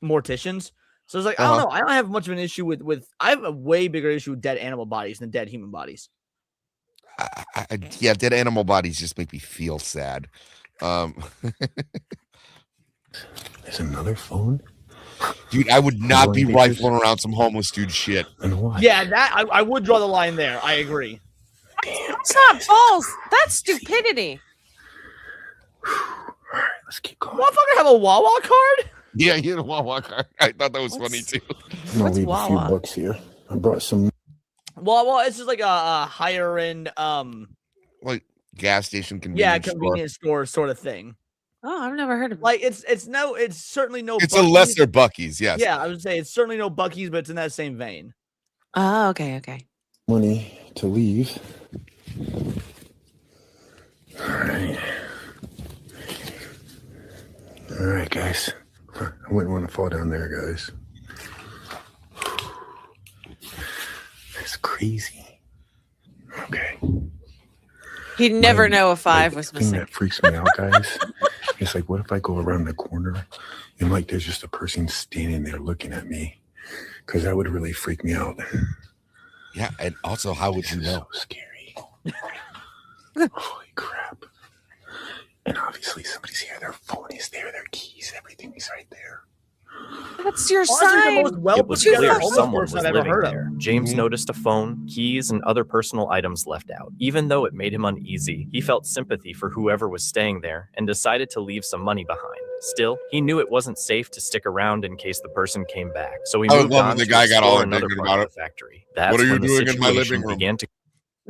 morticians. So it's like, I don't know. I don't have much of an issue with. I have a way bigger issue with dead animal bodies than dead human bodies.
Yeah, dead animal bodies just make me feel sad.
There's another phone?
Dude, I would not be rifling around some homeless dude shit.
And what?
Yeah, that I would draw the line there. I agree.
That's not balls. That's stupidity.
All right, let's keep going.
Motherfucker have a Wawa card?
Yeah, he had a Wawa card. I thought that was funny too.
I'm gonna leave a few bucks here. I brought some.
Wawa, it's just like a higher end,
like gas station convenience.
Yeah, convenience store sort of thing.
Oh, I've never heard of it.
Like it's certainly no.
It's
Buc-ee's.
a lesser Buc-ee's, yes.
Yeah, I would say it's certainly no Buc-ee's, but it's in that same vein.
Oh, okay.
Money to leave. All right, guys. I wouldn't want to fall down there, guys. That's crazy. Okay.
He'd never know a 5 was
thing
missing.
that freaks me out, guys, it's like, what if I go around the corner and like there's just a person standing there looking at me? Because that would really freak me out.
Yeah, and also, how would you know?
So scary. Holy crap. And obviously somebody's here, their phone is there, their keys, everything is right there.
That's your
Honestly,
sign.
the most
It
well
was
put together
clear
homeless
someone
person
was
I've ever
living
heard of.
there. James noticed a phone, keys, and other personal items left out. Even though it made him uneasy, he felt sympathy for whoever was staying there and decided to leave some money behind. Still, he knew it wasn't safe to stick around in case the person came back. So he
I would
moved
love
on
if the
to
guy got all
explore another
indignant
part
about
of the factory. That's
What are you
when the
doing in my
situation
living room?
began to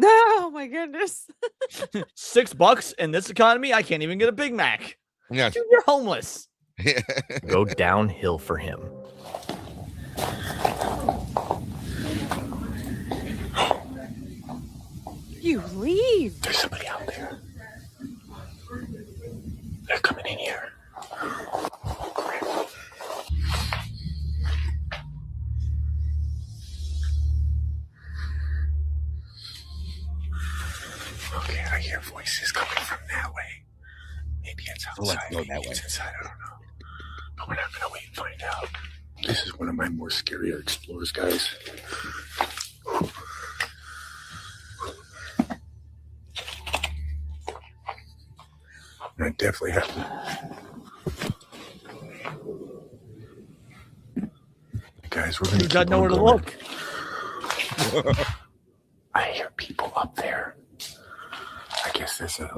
Oh my goodness.
$6 in this economy, I can't even get a Big Mac.
Yeah.
Dude, you're homeless.
go downhill for him.
You leave.
There's somebody out there. They're coming in here. Oh, crap. Okay, I hear voices coming from that way. Maybe it's outside.
Let's go that
Maybe
way.
it's inside. I don't know. But we're not gonna wait and find out. This is one of my more scarier explorers, guys. And I definitely have to. Guys, we're gonna.
You got
keep
nowhere
on
to
going.
look.
I hear people up there. I guess there's a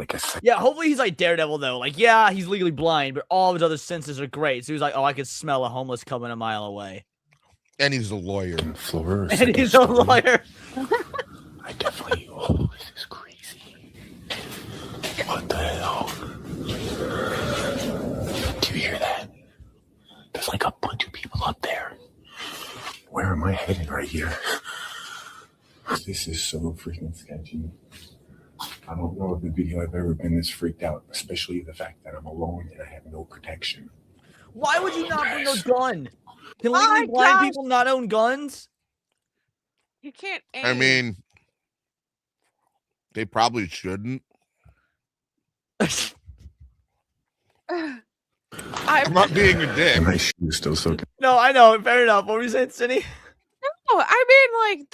Yeah, hopefully he's like Daredevil though. Like, yeah, he's legally blind, but all of his other senses are great. So he's like, oh, I could smell a homeless coming a mile away.
And he's a lawyer.
Floor
And he's a lawyer.
I definitely. Oh, this is crazy. What the hell? Do you hear that? There's like a bunch of people up there. Where am I heading right here? This is so freaking sketchy. I don't know if the video I've ever been this freaked out, especially the fact that I'm alone and I have no protection.
Why would you not bring a gun? Can
Oh my
legally blind
gosh.
people not own guns?
You can't aim.
I mean, they probably shouldn't. I'm not being a dick.
My shoes still soaking.
No, I know. Fair enough. What were you saying, Cindy?
No, I mean, like,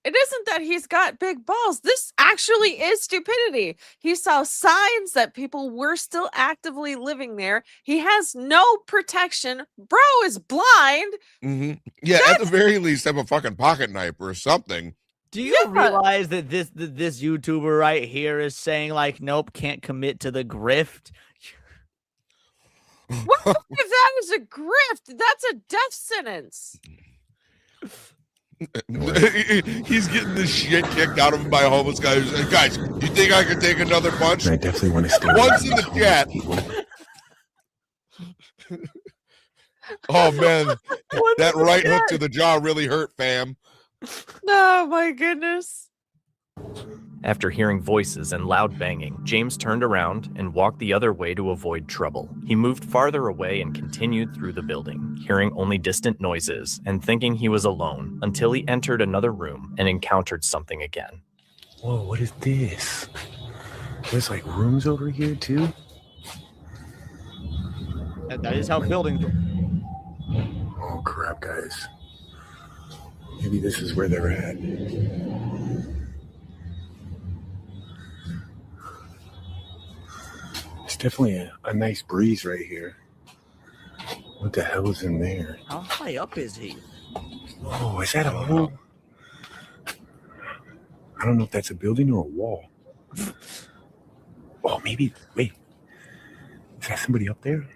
it isn't that he's got big balls. This actually is stupidity. He saw signs that people were still actively living there. He has no protection. Bro is blind.
Mm-hmm. Yeah, at the very least, have a fucking pocket knife or something.
Do you realize that this YouTuber right here is saying like, nope, can't commit to the grift?
What if that was a grift? That's a death sentence.
He's getting the shit kicked out of him by a homeless guy who's like, guys, you think I could take another punch?
I definitely want to stay
Once in the chat. Oh man, that right hook to the jaw really hurt, fam.
Oh my goodness.
After hearing voices and loud banging, James turned around and walked the other way to avoid trouble. He moved farther away and continued through the building, hearing only distant noises and thinking he was alone until he entered another room and encountered something again.
Whoa, what is this? There's like rooms over here too?
That is how buildings.
crap, guys. Maybe this is where they're at. It's definitely a nice breeze right here. What the hell is in there?
How high up is he?
Oh, is that a hole? I don't know if that's a building or a wall. Oh, maybe. Wait. Is that somebody up there?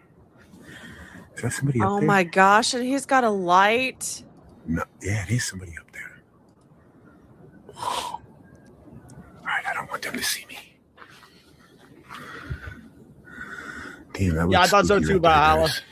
Is that somebody up there?
Oh my gosh, and he's got a light.
No, yeah, it is somebody up there. All right, I don't want them to see me. Damn, that
Yeah, I
looks
thought so
spooky
too,
right there,
Valhalla.
guys.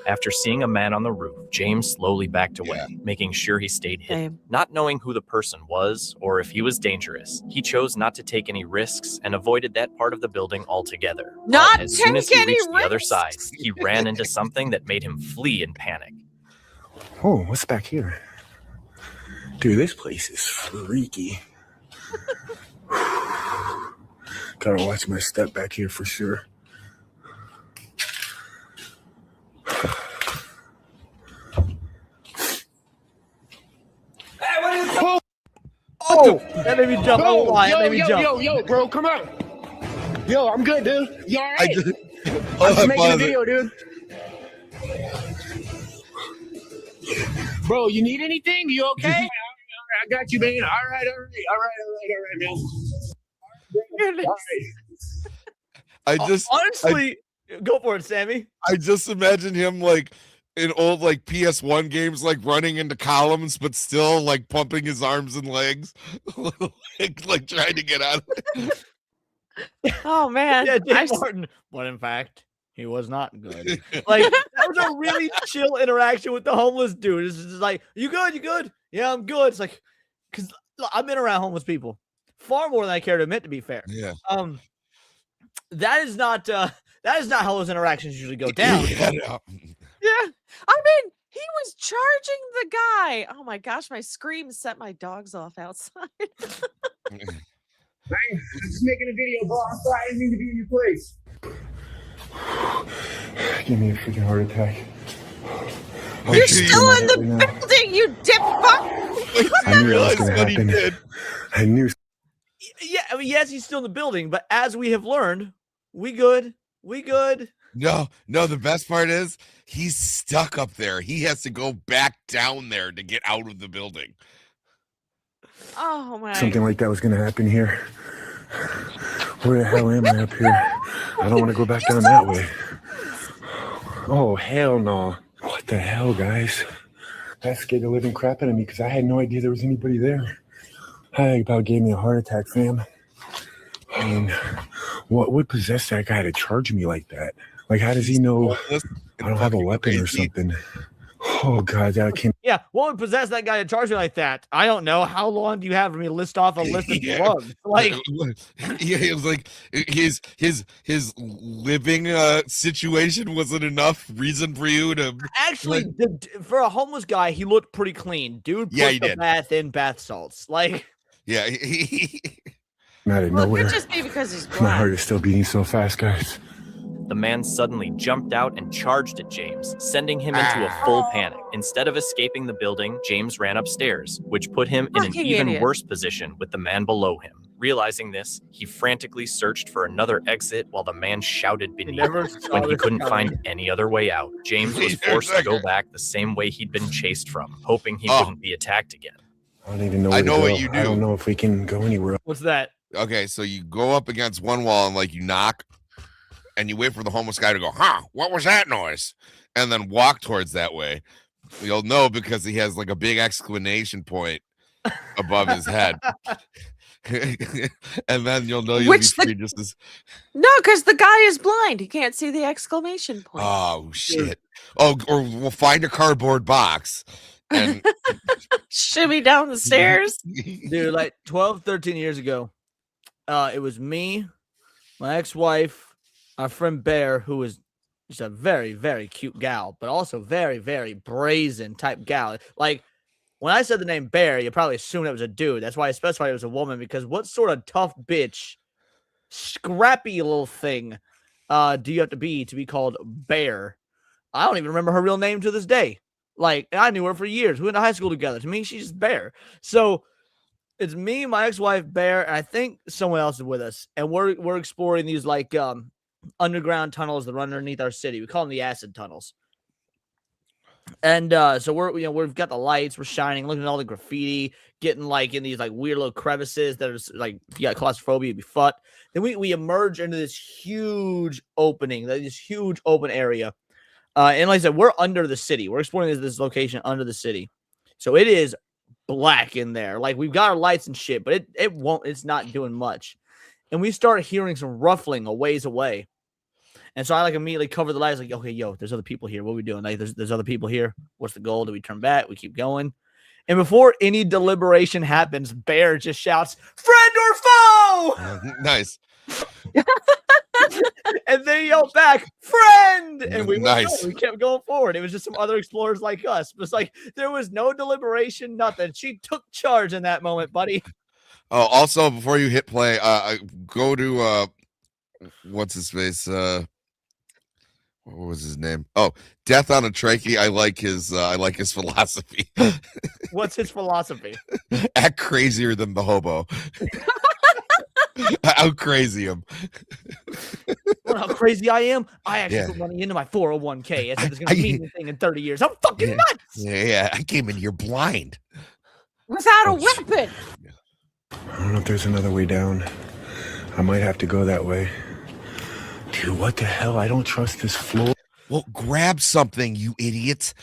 After seeing a man on the roof, James slowly backed away, making sure he stayed hidden. Not knowing who the person was or if he was dangerous, he chose not to take any risks and avoided that part of the building altogether.
Not
But as soon as he
take any
reached the other
risks.
side, he ran into something that made him flee in panic.
Oh, what's back here? Dude, this place is freaky. Gotta watch my step back here for sure.
Oh, that made me jump. Oh, why? That made me jump.
Yo, bro, come on. Yo, I'm good, dude. You all right? I'm just
I
making a
paused it.
video, dude. Bro, you need anything? You okay? I got you, man. All right, man.
I just
honestly go for it, Sammy.
I just imagine him like in old like PS1 games, like running into columns, but still like pumping his arms and legs, like trying to get out of it.
Oh man.
Yeah, Dave Martin. But in fact, he was not good. Like that was a really chill interaction with the homeless dude. It's just like, you good? You good? Yeah, I'm good. It's like, because I've been around homeless people far more than I care to admit, to be fair.
Yeah.
That is not how those interactions usually go down.
Yeah, no.
Yeah. I mean, he was charging the guy. Oh my gosh, my scream set my dogs off outside.
I'm just making a video, bro. I'm sorry. I didn't mean to be in your place. Give me a freaking heart attack.
You're still in the building, you dip fuck.
I knew that was going to happen. I knew.
Yeah, I mean, yes, he's still in the building, but as we have learned, we good.
No, the best part is he's stuck up there. He has to go back down there to get out of the building.
Oh my.
Something like that was going to happen here. Where the hell am I up here? I don't want to go back down that way. Oh, hell no. What the hell, guys? That scared the living crap out of me because I had no idea there was anybody there. That about gave me a heart attack, fam. I mean, what would possess that guy to charge me like that? Like, how does he know I don't have a weapon or something? Oh, God, that came.
Yeah, what would possess that guy to charge me like that? I don't know. How long do you have for me to list off a list of drugs? Like,
yeah, it was like his living situation wasn't enough reason for you to
actually, for a homeless guy, he looked pretty clean. Dude, put
he
the
did.
bath in bath salts. Like,
yeah.
Out of
Well, it
nowhere.
could just be because he's
My
black.
heart is still beating so fast, guys.
The man suddenly jumped out and charged at James, sending him into a full panic. Instead of escaping the building, James ran upstairs, which put him in an
Fucking
even
idiot.
worse position with the man below him. Realizing this, he frantically searched for another exit while the man shouted beneath
never
him.
saw
When he
this
couldn't
coming.
find any other way out, James was forced to go back the same way he'd been chased from, hoping he wouldn't be attacked again.
I don't even know
I
where
know
to
what
go.
you
I don't
do.
know if we can go anywhere.
what's that?
Okay, so you go up against one wall and like you knock and you wait for the homeless guy to go, huh, what was that noise? And then walk towards that way. You'll know because he has like a big exclamation point above his head. And then you'll know you'll
Which
be free just as
No, because the guy is blind. He can't see the exclamation point.
oh shit. Oh, or we'll find a cardboard box and
Shimmy down the stairs.
Dude, like 12, 13 years ago, it was me, my ex-wife, our friend Bear, who was just a very, very cute gal, but also very, very brazen type gal. Like, when I said the name Bear, you probably assumed it was a dude. That's why I specified it was a woman, because what sort of tough bitch, scrappy little thing do you have to be called Bear? I don't even remember her real name to this day. Like, I knew her for years. We went to high school together. To me, she's just Bear. So it's me, my ex-wife, Bear, and I think someone else is with us. And we're exploring these like underground tunnels that run underneath our city. We call them the acid tunnels. And so we've got the lights, we're shining, looking at all the graffiti, getting like in these like weird little crevices that are like, if you got claustrophobia, you'd be fucked. Then we emerge into this huge opening, this huge open area. And like I said, we're under the city. We're exploring this location under the city. So it is black in there. Like, we've got our lights and shit, but it's not doing much. And we start hearing some ruffling a ways away. And so I like immediately cover the lights, like, okay, yo, there's other people here. What are we doing? Like, there's other people here. What's the goal? Do we turn back? We keep going. And before any deliberation happens, Bear just shouts, "Friend or foe!"
Nice.
And they yell back, "Friend!" And we
Nice.
we kept going forward. It was just some other explorers like us. It was like there was no deliberation, nothing. She took charge in that moment, buddy.
Oh, also before you hit play, go to what's his face? What was his name? Oh, Death on a Trachea. I like his philosophy.
What's his philosophy?
Act crazier than the hobo. How crazy him.
How crazy I am? I actually put money into my 401k. I said there's gonna be anything in 30 years. I'm fucking nuts.
Yeah, I came in here blind.
Without a weapon.
I don't know if there's another way down. I might have to go that way. Dude, what the hell? I don't trust this floor.
Well, grab something, you idiot.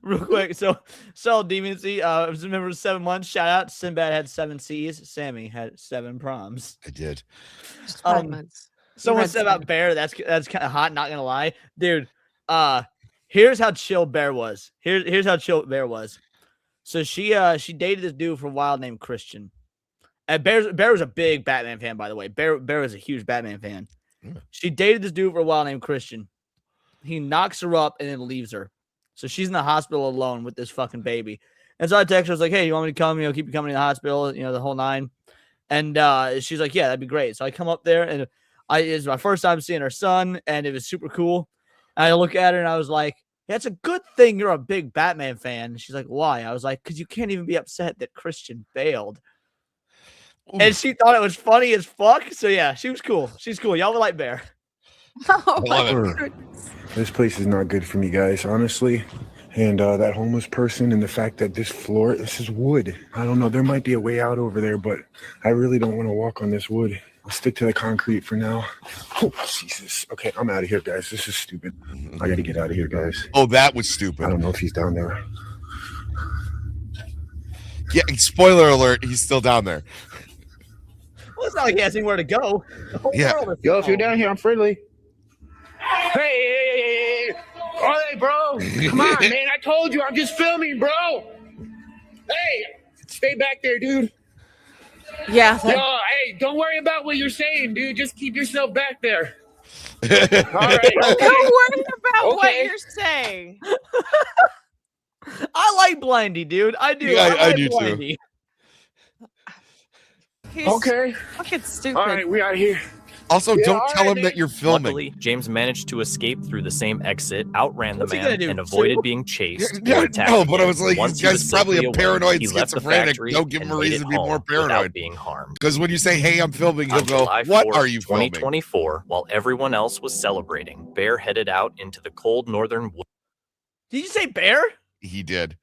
Real quick. So Demon C, remember 7 months? Shout out. Sinbad had 7 C's. Sammy had 7 proms.
I did.
Just 5 months.
Someone said about Bear. That's kind of hot. Not gonna lie, dude. Here's how chill Bear was. Here's how chill Bear was. So she dated this dude for a while named Christian. And Bear was a big Batman fan, by the way. Bear was a huge Batman fan. She dated this dude for a while named Christian. He knocks her up and then leaves her. So she's in the hospital alone with this fucking baby. And so I text her, I was like, "Hey, you want me to come? Keep you coming to the hospital, the whole 9." And she's like, "Yeah, that'd be great." So I come up there, and it's my first time seeing her son, and it was super cool. And I look at her, and I was like, "Yeah, it's a good thing you're a big Batman fan." And she's like, "Why?" I was like, "Because you can't even be upset that Christian bailed." Ooh. And she thought it was funny as fuck. So yeah, she was cool. She's cool. Y'all would like Bear.
Oh, my goodness.
This place is not good for me, guys, honestly. And that homeless person and the fact that this is wood. I don't know. There might be a way out over there, but I really don't want to walk on this wood. I'll stick to the concrete for now. Oh, Jesus. Okay, I'm out of here, guys. This is stupid. I got to get out of here, guys.
Oh, that was stupid.
I don't know if he's down there.
Yeah, spoiler alert, he's still down there.
Well, it's not like he has anywhere to go.
Yeah.
Yo, if you're down here, I'm friendly. Hey, all right, bro. Come on, man. I told you, I'm just filming, bro. Hey, stay back there, dude.
Yeah.
Yo, hey, don't worry about what you're saying, dude. Just keep yourself back there. All right. Okay.
Don't worry about what you're saying.
I like Blindy, dude. I do.
Yeah, I do
Blindy.
too.
He's
okay.
fucking stupid.
All right, we out here.
Also, don't tell him that you're filming.
Luckily, James managed to escape through the same exit, outran the
What's he gonna
man,
do,
and avoided
sue?
being chased.
Yeah,
or attacked
no, but I
again.
was like,
Once
this
he was
guy's probably
safely
a
away,
paranoid
he left the
schizophrenic.
factory
Don't give him a
and made
reason
it
to be more
home
paranoid.
without being harmed.
Because when you say, "Hey, I'm filming," he'll
On
go,
July
"What
4th,
are you filming?"
2024, while everyone else was celebrating, Bear headed out into the cold northern woods.
Did you say Bear?
He did.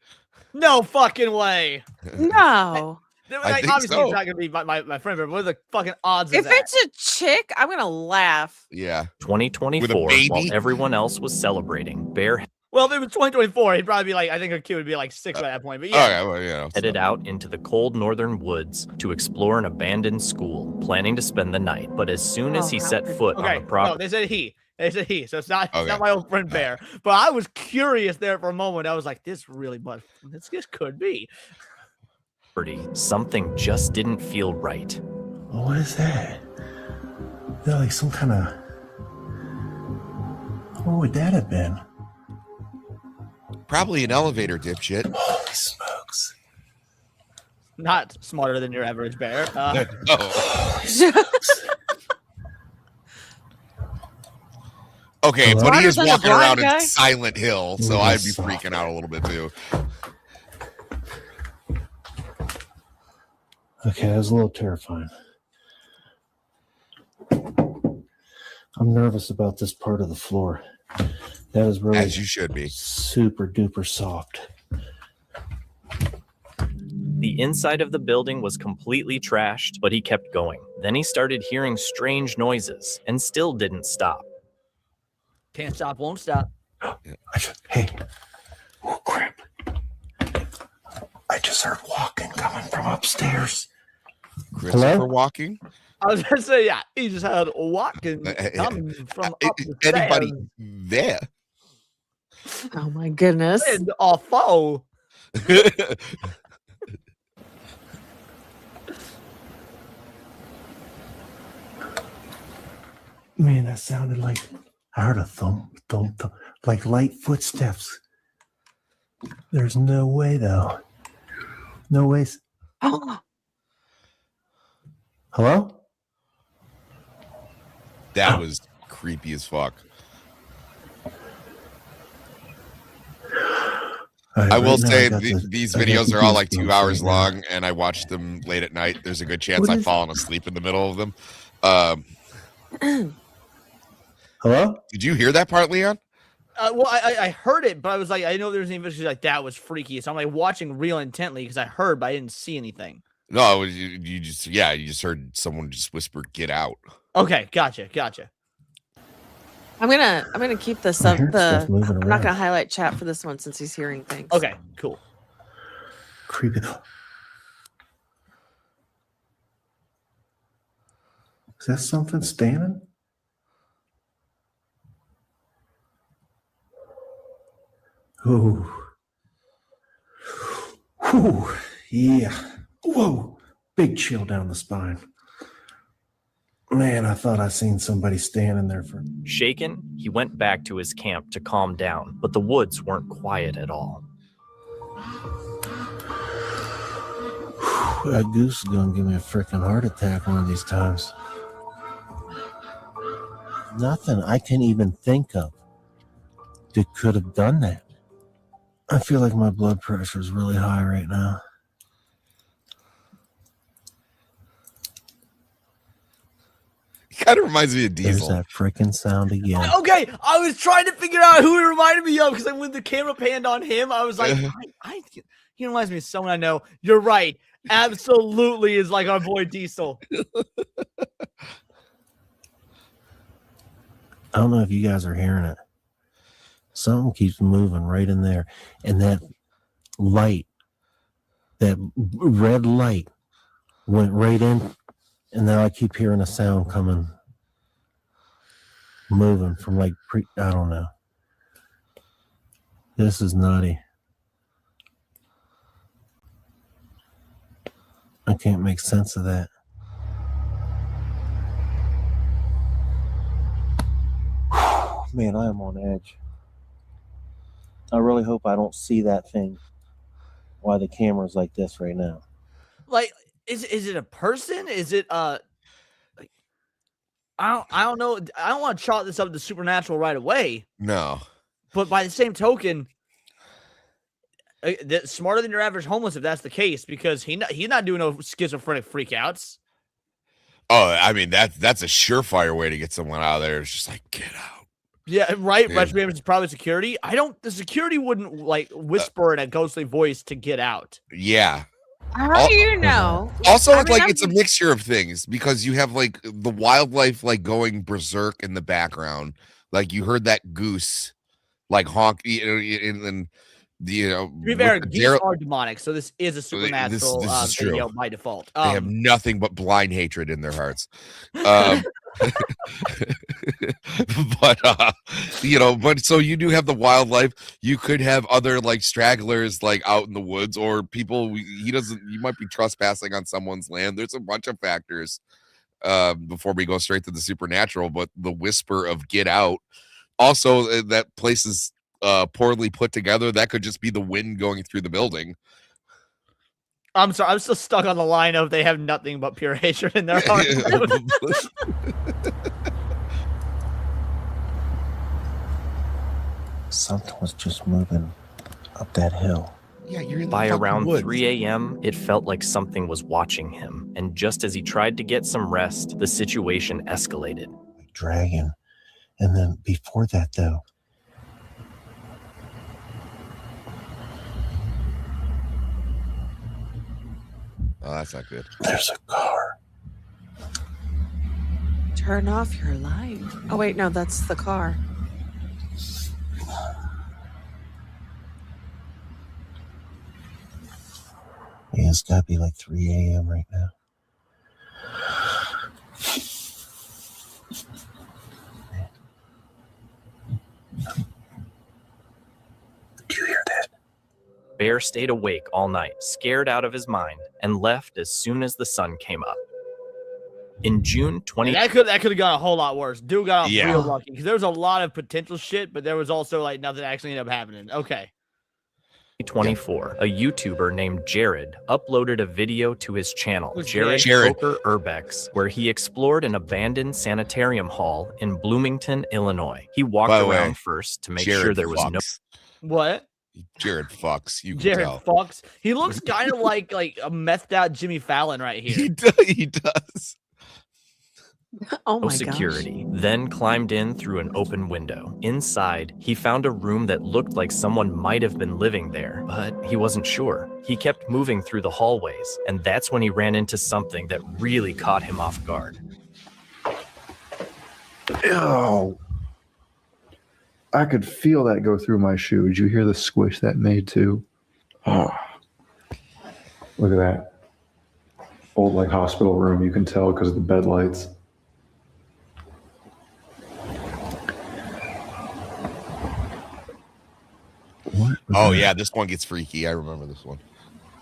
No fucking way.
No.
I think
obviously,
so.
it's not gonna be my friend, but what are the fucking odds of
If
that?
it's a chick, I'm going to laugh.
Yeah.
2024,
baby?
while everyone else was celebrating, Bear
Well, if it was 2024, he'd probably be like, I think her kid would be like 6 by that point. But yeah.
Okay, well,
headed out into the cold northern woods to explore an abandoned school, planning to spend the night. But as soon as he set foot on
Okay,
the property,
no, they said he. They said he. So it's not
Okay.
my old friend Bear. But I was curious there for a moment. I was like, this could be.
something just didn't feel right.
Oh, what is that? They're like some kind of... What would that have been?
Probably an elevator, dipshit.
Holy smokes.
Not smarter than your average bear.
Oh. Okay,
Hello?
but he is
Smarter than a
walking around
blind guy?
in Silent Hill, so
Ooh,
I'd be
that's soft.
freaking out a little bit too.
Okay, that was a little terrifying. I'm nervous about this part of the floor. That is really,
As you should be,
super duper soft.
The inside of the building was completely trashed, but he kept going. Then he started hearing strange noises and still didn't stop.
Can't stop, won't stop.
Hey, oh crap! I just heard walking coming from upstairs.
Christopher walking.
I was gonna say, yeah, he just had a walking coming from up the
Anybody
stairs.
there?
Oh my goodness.
And a foe.
Man, that sounded like I heard a thump, thump, thump, like light footsteps. There's no way, though. No ways. Hello?
That was creepy as fuck. I will say these videos are all like 2 hours long, and I watched them late at night. There's a good chance I've fallen asleep in the middle of them.
Hello?
Did you hear that part, Leon?
Well, I heard it, but I was like, I know there's an investigation like that was freaky. So I'm like watching real intently because I heard, but I didn't see anything.
No, it was, you just heard someone just whisper, "Get out."
Okay, gotcha.
I'm gonna keep this up.
heard stuff
I'm
moving
not
around.
gonna highlight chat for this one since he's hearing things.
Okay, cool.
Creepy. Is that something standing? Oh. Whew. Yeah. Whoa. Big chill down the spine. Man, I thought I seen somebody standing there for.
Shaken, he went back to his camp to calm down, but the woods weren't quiet at all.
That goose is gonna give me a freaking heart attack one of these times. Nothing I can even think of that could have done that. I feel like my blood pressure is really high right now.
Kind of reminds me of
There's
Diesel.
that freaking sound again.
Okay, I was trying to figure out who he reminded me of because when the camera panned on him, I was like, he reminds me of someone I know. You're right. Absolutely is like our boy Diesel.
I don't know if you guys are hearing it. Something keeps moving right in there. And that light, that red light went right in. And now I keep hearing a sound coming, moving from like, I don't know. This is nutty. I can't make sense of that. Man, I am on edge. I really hope I don't see that thing while the camera's like this right now.
Like, is it a person? Is it like, I don't know. I don't want to chalk this up to supernatural right away.
No.
But by the same token, smarter than your average homeless if that's the case, because he's not doing no schizophrenic freakouts.
Oh, I mean that's a surefire way to get someone out of there. It's just like, get out.
Yeah, right.
Yeah.
But it's probably security. The security wouldn't like whisper in a ghostly voice to get out.
Yeah.
How do you know?
Also,
I mean,
it's a mixture of things because you have like the wildlife like going berserk in the background. Like you heard that goose like honk, and
To be fair, geese are demonic, so this is a supernatural
this is true.
video by default.
They have nothing but blind hatred in their hearts. But so you do have the wildlife. You could have other like stragglers like out in the woods, or people you might be trespassing on someone's land. There's a bunch of factors before we go straight to the supernatural, but the whisper of get out. Also, that place is poorly put together. That could just be the wind going through the building.
I'm sorry, I'm still stuck on the line of they have nothing but pure hatred in their heart.
Something was just moving up that hill.
Yeah, you're in the
By
fucking
around
woods.
3 a.m., it felt like something was watching him, and just as he tried to get some rest, the situation escalated.
Dragon. And then before that, though,
Oh, that's not good.
there's a car.
Turn off your light. Oh, wait, no, that's the car.
Yeah, it's got to be like 3 a.m. right now. Do you hear that?
Bear stayed awake all night, scared out of his mind, and left as soon as the sun came up. In June 20...
That could have gone a whole lot worse. Dude got off
Yeah.
real lucky because there was a lot of potential shit, but there was also like nothing actually ended up happening. Okay.
2024, a YouTuber named Jared uploaded a video to his channel,
Who's
Jared
Jared?
Coker Urbex, where he explored an abandoned sanitarium hall in Bloomington, Illinois. He walked
By the way,
around first to make
Jared
sure there was no...
fucks.
What?
Jared fucks. You can
Jared
tell.
Fox. He looks kind of like a methed out Jimmy Fallon right here.
He does.
Oh
No
my
security, then climbed in through an open window. Inside, he found a room that looked like someone might have been living there, but he wasn't sure. He kept moving through the hallways, and that's when he ran into something that really caught him off guard.
Oh, I could feel that go through my shoe. Did you hear the squish that made too? Oh, look at that. Old like hospital room, you can tell because of the bed lights. What?
Oh yeah, this one gets freaky. I remember this one.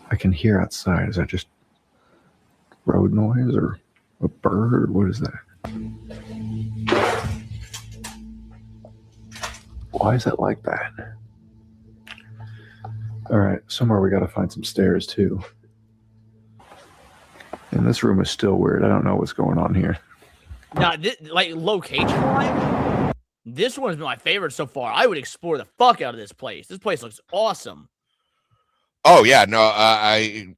I can hear outside. Is that just road noise or a bird? Or what is that? Why is it like that? All right, somewhere we got to find some stairs too. And this room is still weird. I don't know what's going on here.
Now, like location-wise, this one's been my favorite so far. I would explore the fuck out of this place. This place looks awesome.
Oh yeah, no, I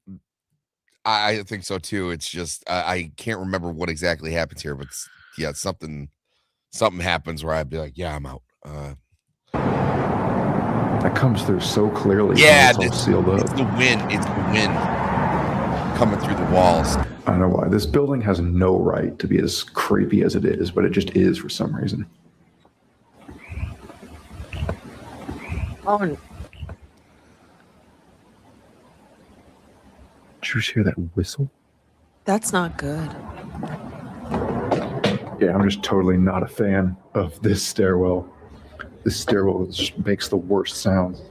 think so too. It's just I can't remember what exactly happens here, but yeah, something happens where I'd be like, yeah, I'm out.
That comes through so clearly.
Yeah,
it's all sealed up.
It's the wind. It's the wind coming through the walls.
I don't know why. This building has no right to be as creepy as it is, but it just is for some reason.
Oh,
Did you just hear that whistle?
that's not good.
Yeah, I'm just totally not a fan of this stairwell. This stairwell just makes the worst sounds.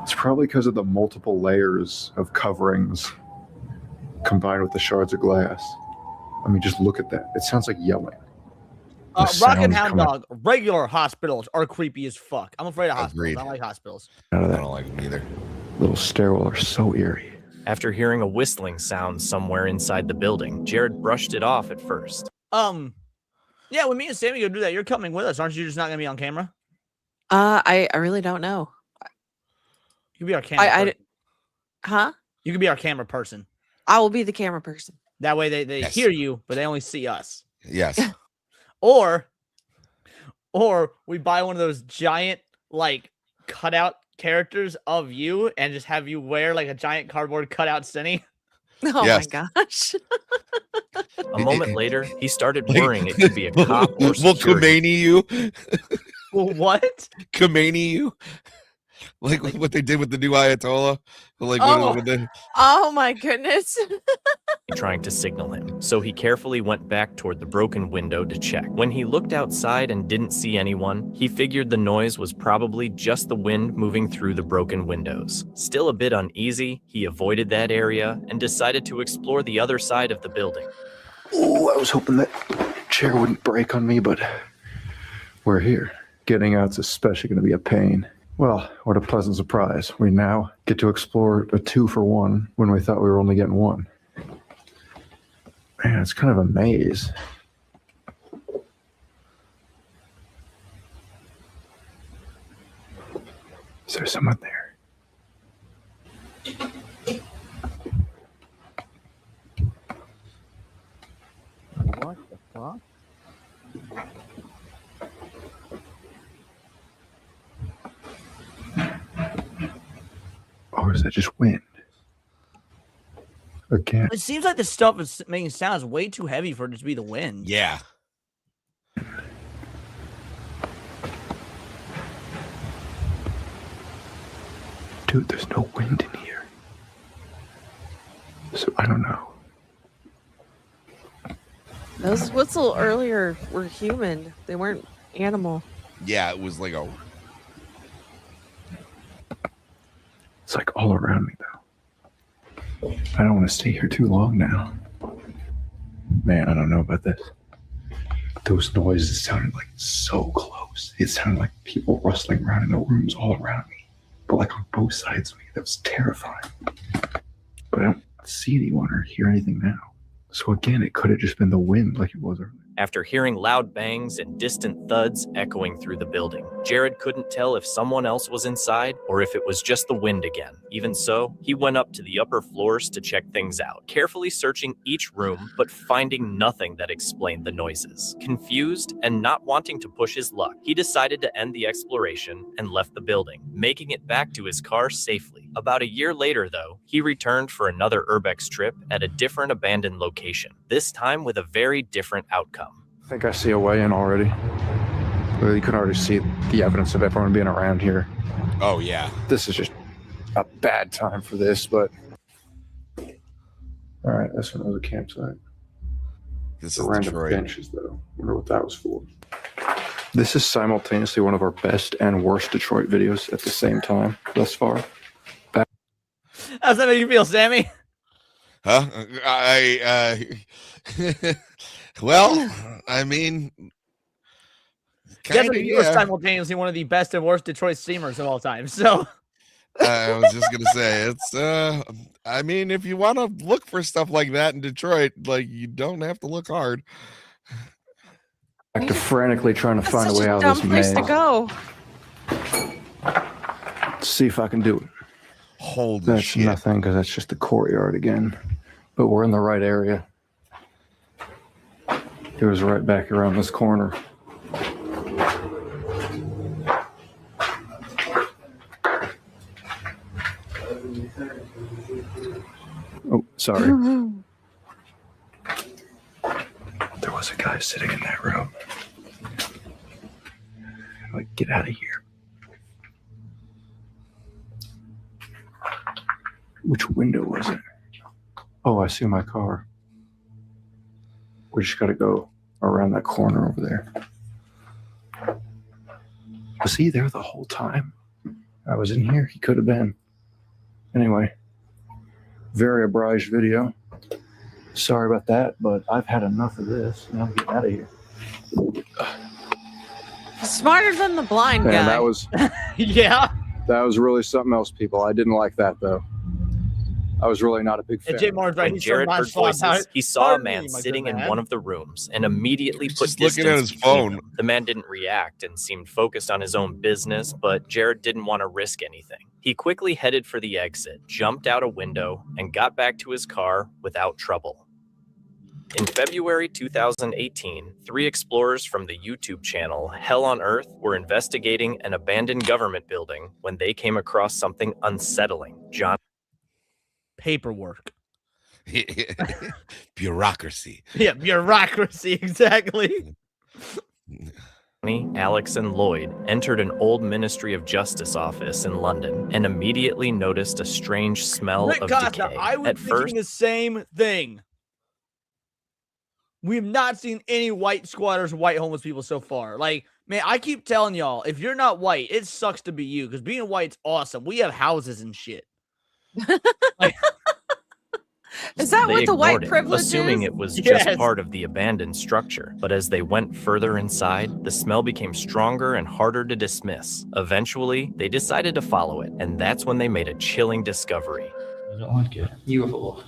It's probably because of the multiple layers of coverings combined with the shards of glass. I mean, just look at that. It sounds like yelling. The
Rock and
sounds
Hound
coming
Dog, regular hospitals are creepy as fuck. I'm afraid of hospitals.
Agreed.
I don't like hospitals.
out of
I
that
don't like them either.
little stairwell are so eerie.
After hearing a whistling sound somewhere inside the building, Jared brushed it off at first.
Yeah, when me and Sammy go do that, you're coming with us, aren't you? Just not gonna be on camera.
I really don't know.
You can be our camera.
Huh?
You can be our camera person.
I will be the camera person.
That way they
Yes.
hear you, but they only see us.
Yes.
Or we buy one of those giant like cutout characters of you and just have you wear like a giant cardboard cutout Cinny.
Oh
Yes.
my gosh.
A moment later, he started worrying it could be a cop or
We'll
security.
Khomeini you.
Well, what?
Khomeini you. Like what they did with the new Ayatollah. Like
Oh.
when they,
Oh my goodness.
Trying to signal him, so he carefully went back toward the broken window to check. When he looked outside and didn't see anyone, he figured the noise was probably just the wind moving through the broken windows. Still a bit uneasy, he avoided that area and decided to explore the other side of the building.
Oh, I was hoping that chair wouldn't break on me, but we're here. Getting out's especially going to be a pain. Well, what a pleasant surprise. We now get to explore a 2-for-1 when we thought we were only getting one. Man, it's kind of a maze. Is there someone there?
What the fuck?
Or is that just wind? Again.
It seems like the stuff is making sounds way too heavy for it to be the wind.
Yeah.
Dude, there's no wind in here. So I don't know.
Those whistle earlier were human. They weren't animal.
Yeah, it was like a...
It's like all around me, though. I don't want to stay here too long now. Man, I don't know about this. Those noises sounded like so close. It sounded like people rustling around in the rooms all around me. But like on both sides of me. That was terrifying. But I don't see anyone or hear anything now. So again, it could have just been the wind like it was earlier.
After hearing loud bangs and distant thuds echoing through the building, Jared couldn't tell if someone else was inside or if it was just the wind again. Even so, he went up to the upper floors to check things out, carefully searching each room, but finding nothing that explained the noises. Confused and not wanting to push his luck, he decided to end the exploration and left the building, making it back to his car safely. About a year later, though, he returned for another Urbex trip at a different abandoned location, this time with a very different outcome.
I think I see a way in already. Well, you can already see the evidence of everyone being around here.
Oh, yeah.
This is just a bad time for this, but... Alright, this one was a campsite.
This
the
is
random
Detroit.
benches, though. Wonder what that was for. This is simultaneously one of our best and worst Detroit videos at the same time thus far.
How's that make you feel, Sammy?
Huh? Well, I mean,
You were simultaneously one of the best and worst Detroit streamers of all time. So
I was just gonna say it's. I mean, if you want to look for stuff like that in Detroit, like you don't have to look hard.
Back to frantically trying to
That's
find a
such
way
a
out
dumb
of this
place
maze.
to go.
Let's see if I can do it.
Holy
That's
shit!
nothing because that's just the courtyard again. But we're in the right area. It was right back around this corner. Oh, sorry. There was a guy sitting in that room. Like, get out of here. Which window was it? Oh, I see my car. We just got to go around that corner over there. Was he there the whole time? I was in here. He could have been. Anyway, very obliged video. Sorry about that, but I've had enough of this. Now I'm getting out of here.
Smarter than the blind
Man,
guy.
that was
yeah.
that was really something else, people. I didn't like that though. I was really not a big fan.
And Jay Moore's right.
When
He's
Jared
from
heard
Montreal.
voices, he saw a
Pardon
man
me, my
sitting
good
in
man.
one of the rooms and immediately put
Just looking at
distance
his
between
phone.
them. The man didn't react and seemed focused on his own business, but Jared didn't want to risk anything. He quickly headed for the exit, jumped out a window, and got back to his car without trouble. In February 2018, 3 explorers from the YouTube channel Hell on Earth were investigating an abandoned government building when they came across something unsettling.
Paperwork.
Bureaucracy.
Yeah, bureaucracy, exactly.
Johnny, Alex, and Lloyd entered an old Ministry of Justice office in London and immediately noticed a strange smell
Rick
of
Costa,
decay.
I was
At
thinking
first,
the same thing. We have not seen any white squatters, white homeless people so far. Like, man, I keep telling y'all, if you're not white, it sucks to be you because being white's awesome. We have houses and shit.
Is that
they
what the white
ignored it,
privilege
assuming
is?
it was
Yes.
just part of the abandoned structure. But as they went further inside, the smell became stronger and harder to dismiss. Eventually, they decided to follow it, and that's when they made a chilling discovery.
I don't like it. UFO.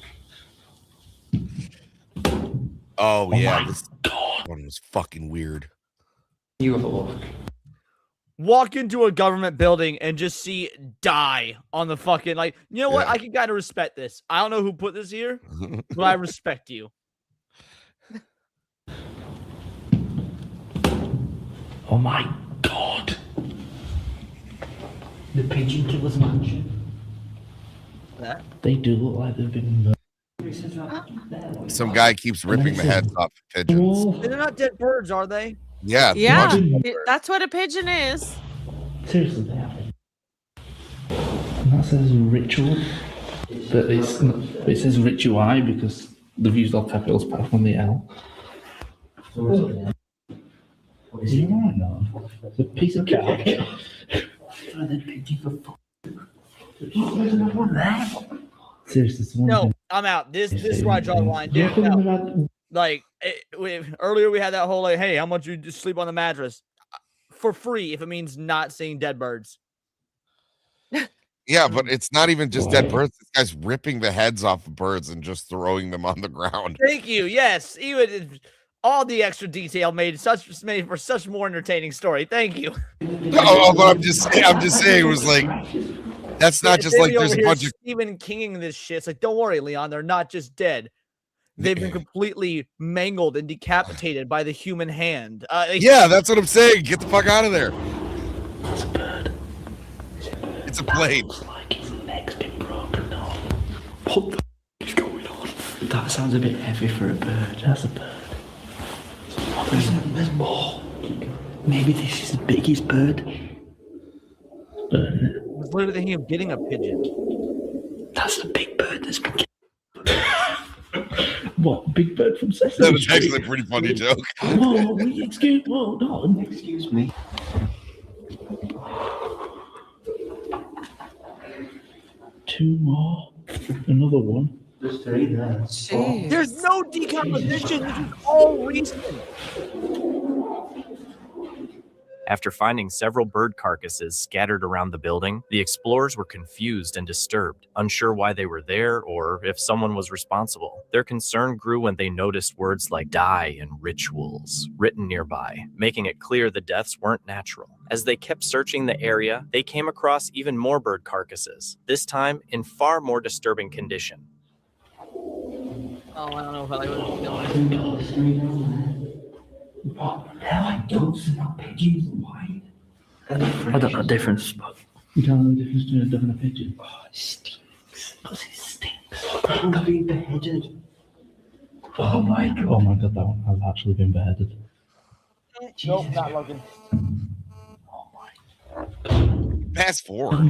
Oh yeah, this one was fucking weird.
UFO.
walk into a government building and just see die on the fucking, like, you know what? I can kind of respect this. I don't know who put this here, but I respect you.
Oh my god. The pigeon killer's mansion.
That?
They do look like they've been.
Some guy keeps ripping the heads off pigeons.
They're not dead birds, are they?
Yeah.
Yeah, that's what a pigeon is.
Seriously, they have it. And that says ritual, but it says ritual because they've used all capitals apart from the L. Is it right now? It's a piece of cake. There's another one there. Seriously,
no, I'm out. This is where I draw the line, dude. No. Like earlier, we had that whole like, hey, how much you just sleep on the mattress for free if it means not seeing dead birds.
Yeah, but it's not even just dead birds. This guy's ripping the heads off of birds and just throwing them on the ground.
Thank you. Yes, even all the extra detail made for such more entertaining story. Thank you.
Oh, but I'm just saying it was like that's not just like there's a bunch of
Stephen Kinging this shit. It's like, don't worry, Leon, they're not just dead. They've been completely mangled and decapitated by the human hand.
Yeah, that's what I'm saying. Get the fuck out of there.
That's a bird.
It's a plane.
Looks like his leg's been broken now. What the is going on? That sounds a bit heavy for a bird. That's a bird. There's more. Maybe this is the biggest bird.
I was literally thinking of getting a pigeon.
That's the big bird that's been What, Big Bird from Sesame
That was
Street?
actually a pretty funny joke.
Whoa, excuse me. Two more. Another one. There's three there.
Jeez.
There's no decomposition. This is all recent.
After finding several bird carcasses scattered around the building, the explorers were confused and disturbed, unsure why they were there or if someone was responsible. Their concern grew when they noticed words like die and rituals written nearby, making it clear the deaths weren't natural. As they kept searching the area, they came across even more bird carcasses, this time in far more disturbing condition.
Oh, I don't know if I like what it's doing.
They're like doves and not pigeons. Why? I don't know the difference, but you don't know the difference between a dove and a pigeon. Oh, it stinks. Because it stinks. They're being beheaded. Oh my god, that one has actually been beheaded.
Nope, not looking.
Fast forward.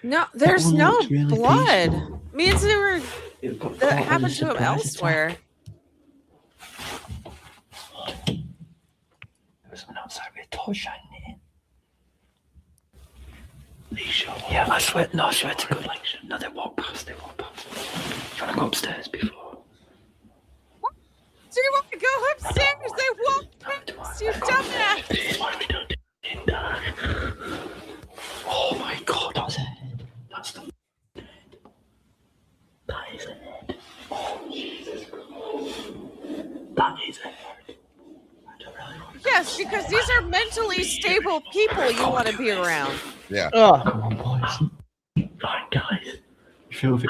No, there's
one
no
looks really
blood.
peaceful.
Means they were
Got
that
caught in
happened
a
to him
surprise
elsewhere.
attack. There was someone outside with a torch shining in. Are you sure? Yeah, I swear to God. No, they walk past. You want to go upstairs before?
Do you want to go upstairs? They walked past you, dumbass.
This is why we don't do it in dark. Oh my God, that's a head. That's the head. That is a head. Oh, Jesus Christ. That is a head. I don't really want to.
Yes, because these are mentally stable people you want to be around.
Yeah.
Come on, boys. Right, guys. Feel it.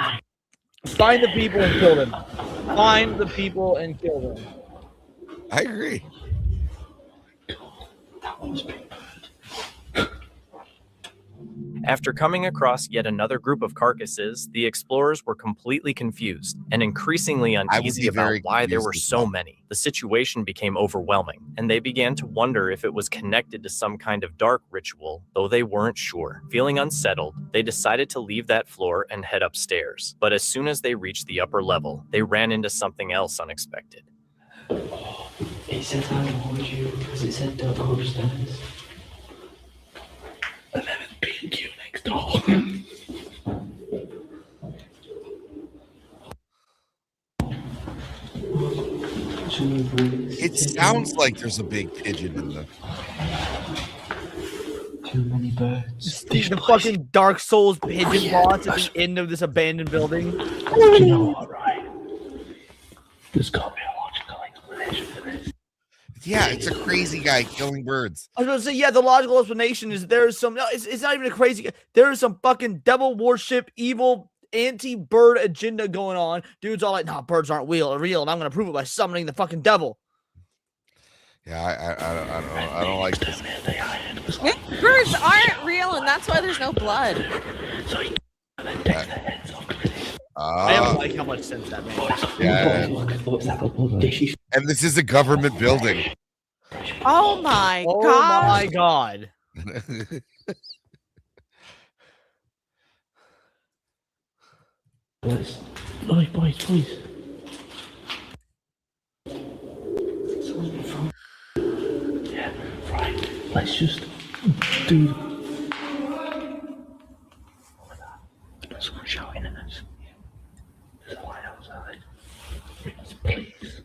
Find the people and kill them. Find the people and kill them.
I agree.
That was big.
After coming across yet another group of carcasses, the explorers were completely confused and increasingly uneasy about why there were so many. The situation became overwhelming, and they began to wonder if it was connected to some kind of dark ritual, though they weren't sure. Feeling unsettled, they decided to leave that floor and head upstairs. But as soon as they reached the upper level, they ran into something else unexpected.
It says I warned you because it said don't go upstairs. And then it's B&Q next door.
It sounds like there's a big pigeon in the.
Too many birds.
The fucking Dark Souls pigeon boss at the end of this abandoned building.
Do you know what, right? There's got to be a logical explanation for this.
Yeah, it's a crazy guy killing birds.
I was going to say, yeah, the logical explanation is there's some, no, it's not even a crazy guy. There is some fucking devil worship, evil, anti-bird agenda going on. Dude's all like, no, birds aren't real, and I'm going to prove it by summoning the fucking devil.
Yeah, I don't like this.
Maybe birds aren't real, and that's why there's no blood.
I don't like how much sense that makes.
Yeah. And this is a government building.
Oh my god.
Oh my god.
Boys. Yeah, right. Let's just do. Someone shouting at us. There's a light outside. Please.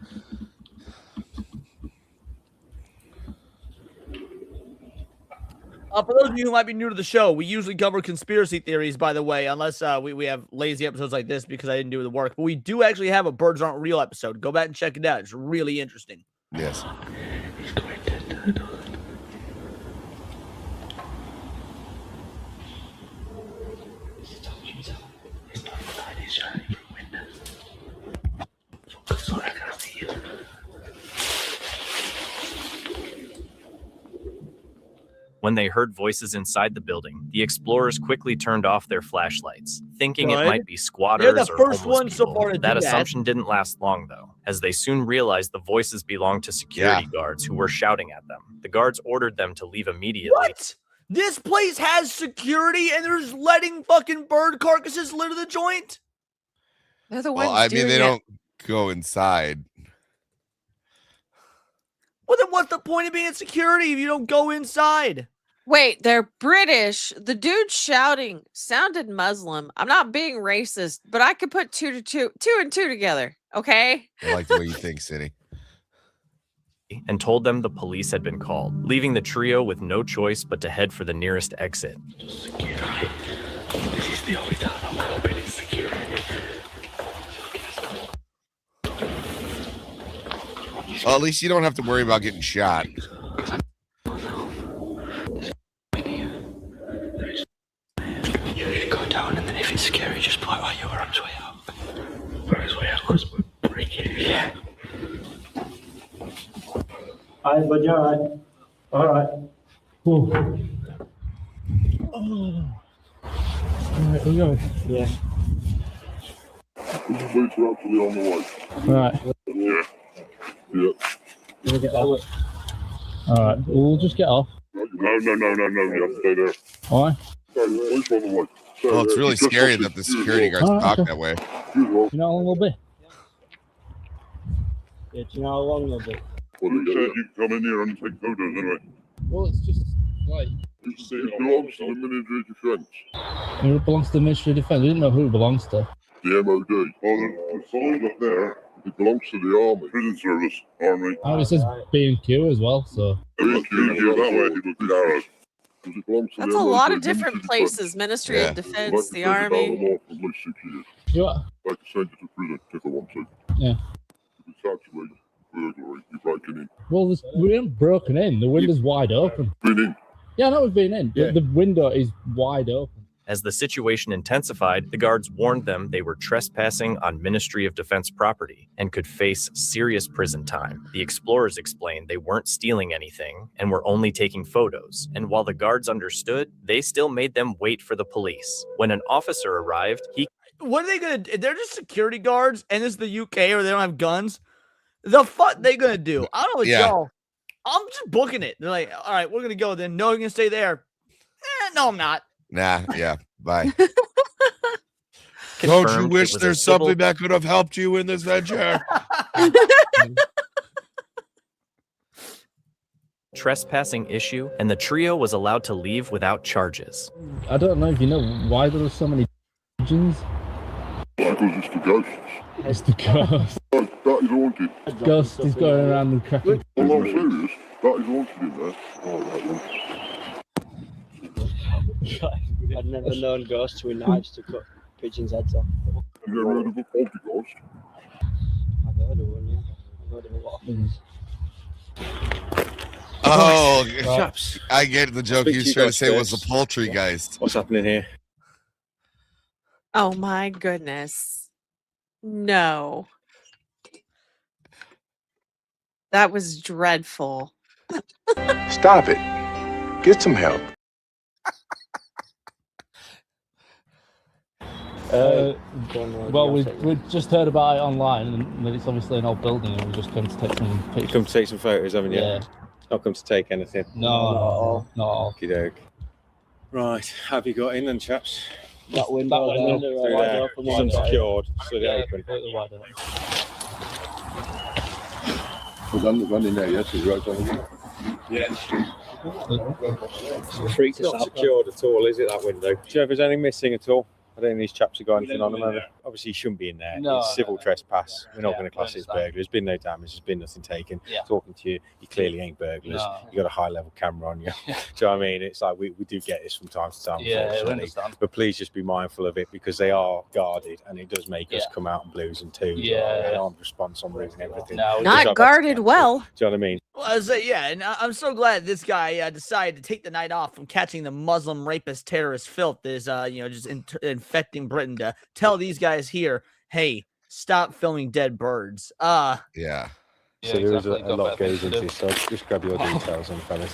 For those of you who might be new to the show, we usually cover conspiracy theories, by the way, unless we have lazy episodes like this because I didn't do the work. But we do actually have a Birds Aren't Real episode. Go back and check it out. It's really interesting.
Yes.
He's going to
When they heard voices inside the building, the explorers quickly turned off their flashlights, thinking it might be squatters
They're the
or
first
homeless
ones so
people.
far to do
That
that.
assumption didn't last long, though, as they soon realized the voices belonged to security guards who were shouting at them. The guards ordered them to leave immediately.
What? This place has security and there's letting fucking bird carcasses litter the joint?
They're the ones
Well, I mean, they
doing
don't go inside.
Well, then what's the point of being in security if you don't go inside?
Wait, they're British. The dude shouting sounded Muslim. I'm not being racist, but I could put two and two together. Okay.
I like the way you think, City.
And told them the police had been called, leaving the trio with no choice but to head for the nearest exit.
This is the only time I'm hoping it's security.
Well, at least you don't have to worry about getting shot.
You go down, and then if it's scary, just point out your arms way up. Arms way up, because we're breaking. Yeah.
Hi, bud, you alright? Alright. Alright, we go. Yeah.
The police are actually on the way.
Right.
Yeah. Yeah.
We'll get off. Alright, we'll just get off.
No, you have to stay there.
Alright.
Sorry, the police are on the way.
Well, it's really scary that the security guards talk that way.
Do you know how long we'll be? Yeah, do you know how long we'll be?
Well, you said you come in here and take photos anyway.
Well, it's just like...
It belongs to the Ministry of Defence.
It belongs to the Ministry of Defence. We didn't know who it belongs to.
The MOD. Well, the sign up there, it belongs to the Army. Prison Service, Army.
Oh, it says B&Q as well, so...
B&Q, that way, it looks arrows.
That's a lot of different places. Ministry of Defense, the Army.
You what?
I can send you to prison if I want to.
Yeah.
If it's actually burglary, you're breaking in.
Well, we haven't broken in. The window's wide open.
Been in?
Yeah, I know we've been in.
Yeah.
The window is wide open.
As the situation intensified, the guards warned them they were trespassing on Ministry of Defense property and could face serious prison time. The explorers explained they weren't stealing anything and were only taking photos. And while the guards understood, they still made them wait for the police. When an officer arrived, he...
What are they going to do? They're just security guards and this is the UK or they don't have guns. The fuck they going to do? I don't know what y'all. I'm just booking it. They're like, all right, we're going to go then. No, you're going to stay there. No, I'm not.
Nah, yeah, bye. Don't you wish there's something that could have helped you in this venture?
Trespassing issue, and the trio was allowed to leave without charges.
I don't know if you know why there are so many pigeons.
Because it's the ghosts.
It's the ghost.
That is haunted.
Ghost is going around and cracking.
Well, I'm serious. That is haunted in there. Oh, right, well.
I'd never known ghosts with knives to cut pigeons' heads off.
Have you ever heard of a poltergeist?
I've heard of one, yeah. I've heard of a lot of things.
Oh,
Chaps.
I get the joke.
Speak
He
to
was
you
trying to
guys
say it was the
first.
poultrygeist.
What's happening here?
Oh my goodness. No. That was dreadful.
Stop it. Get some help.
Well, we just heard about it online, and it's obviously an old building, and we just come to take some pictures.
You come to take some photos, haven't you?
Yeah.
Not come to take anything.
No.
Okie doke. Right, have you got in then, chaps?
That window there.
Through
Wide
there.
open,
It's
wide
unsecured, so they're open.
Was on in there, yes, right on.
Yes. It's not secured at all, is it, that window? Do you know if there's anything missing at all? I don't think these chaps have got anything on them, have they? Obviously, you shouldn't be in there.
No,
It's civil trespass. We're not
Yeah,
going to class it as
understand.
burglary. There's been no damage. There's been nothing taken.
Yeah.
Talking to you, you clearly ain't burglars.
No.
You got a high-level camera on you. Do you know what I mean? It's like we do get this from time to time,
Yeah, I
unfortunately.
understand.
But please just be mindful of it because they are guarded and it does make us
Yeah.
come out in blues and twos.
Yeah.
An armed response on route and everything.
No,
Because I've had
Not
to
guarded
cancel.
well.
Do you know what I mean?
Well, I was like, yeah, and I'm so glad this guy decided to take the night off from catching the Muslim rapist terrorist filth that is, just infecting Britain to tell these guys here, hey, stop filming dead birds.
Yeah.
So there is a lot goes into this. So I'll just grab your details and fellas.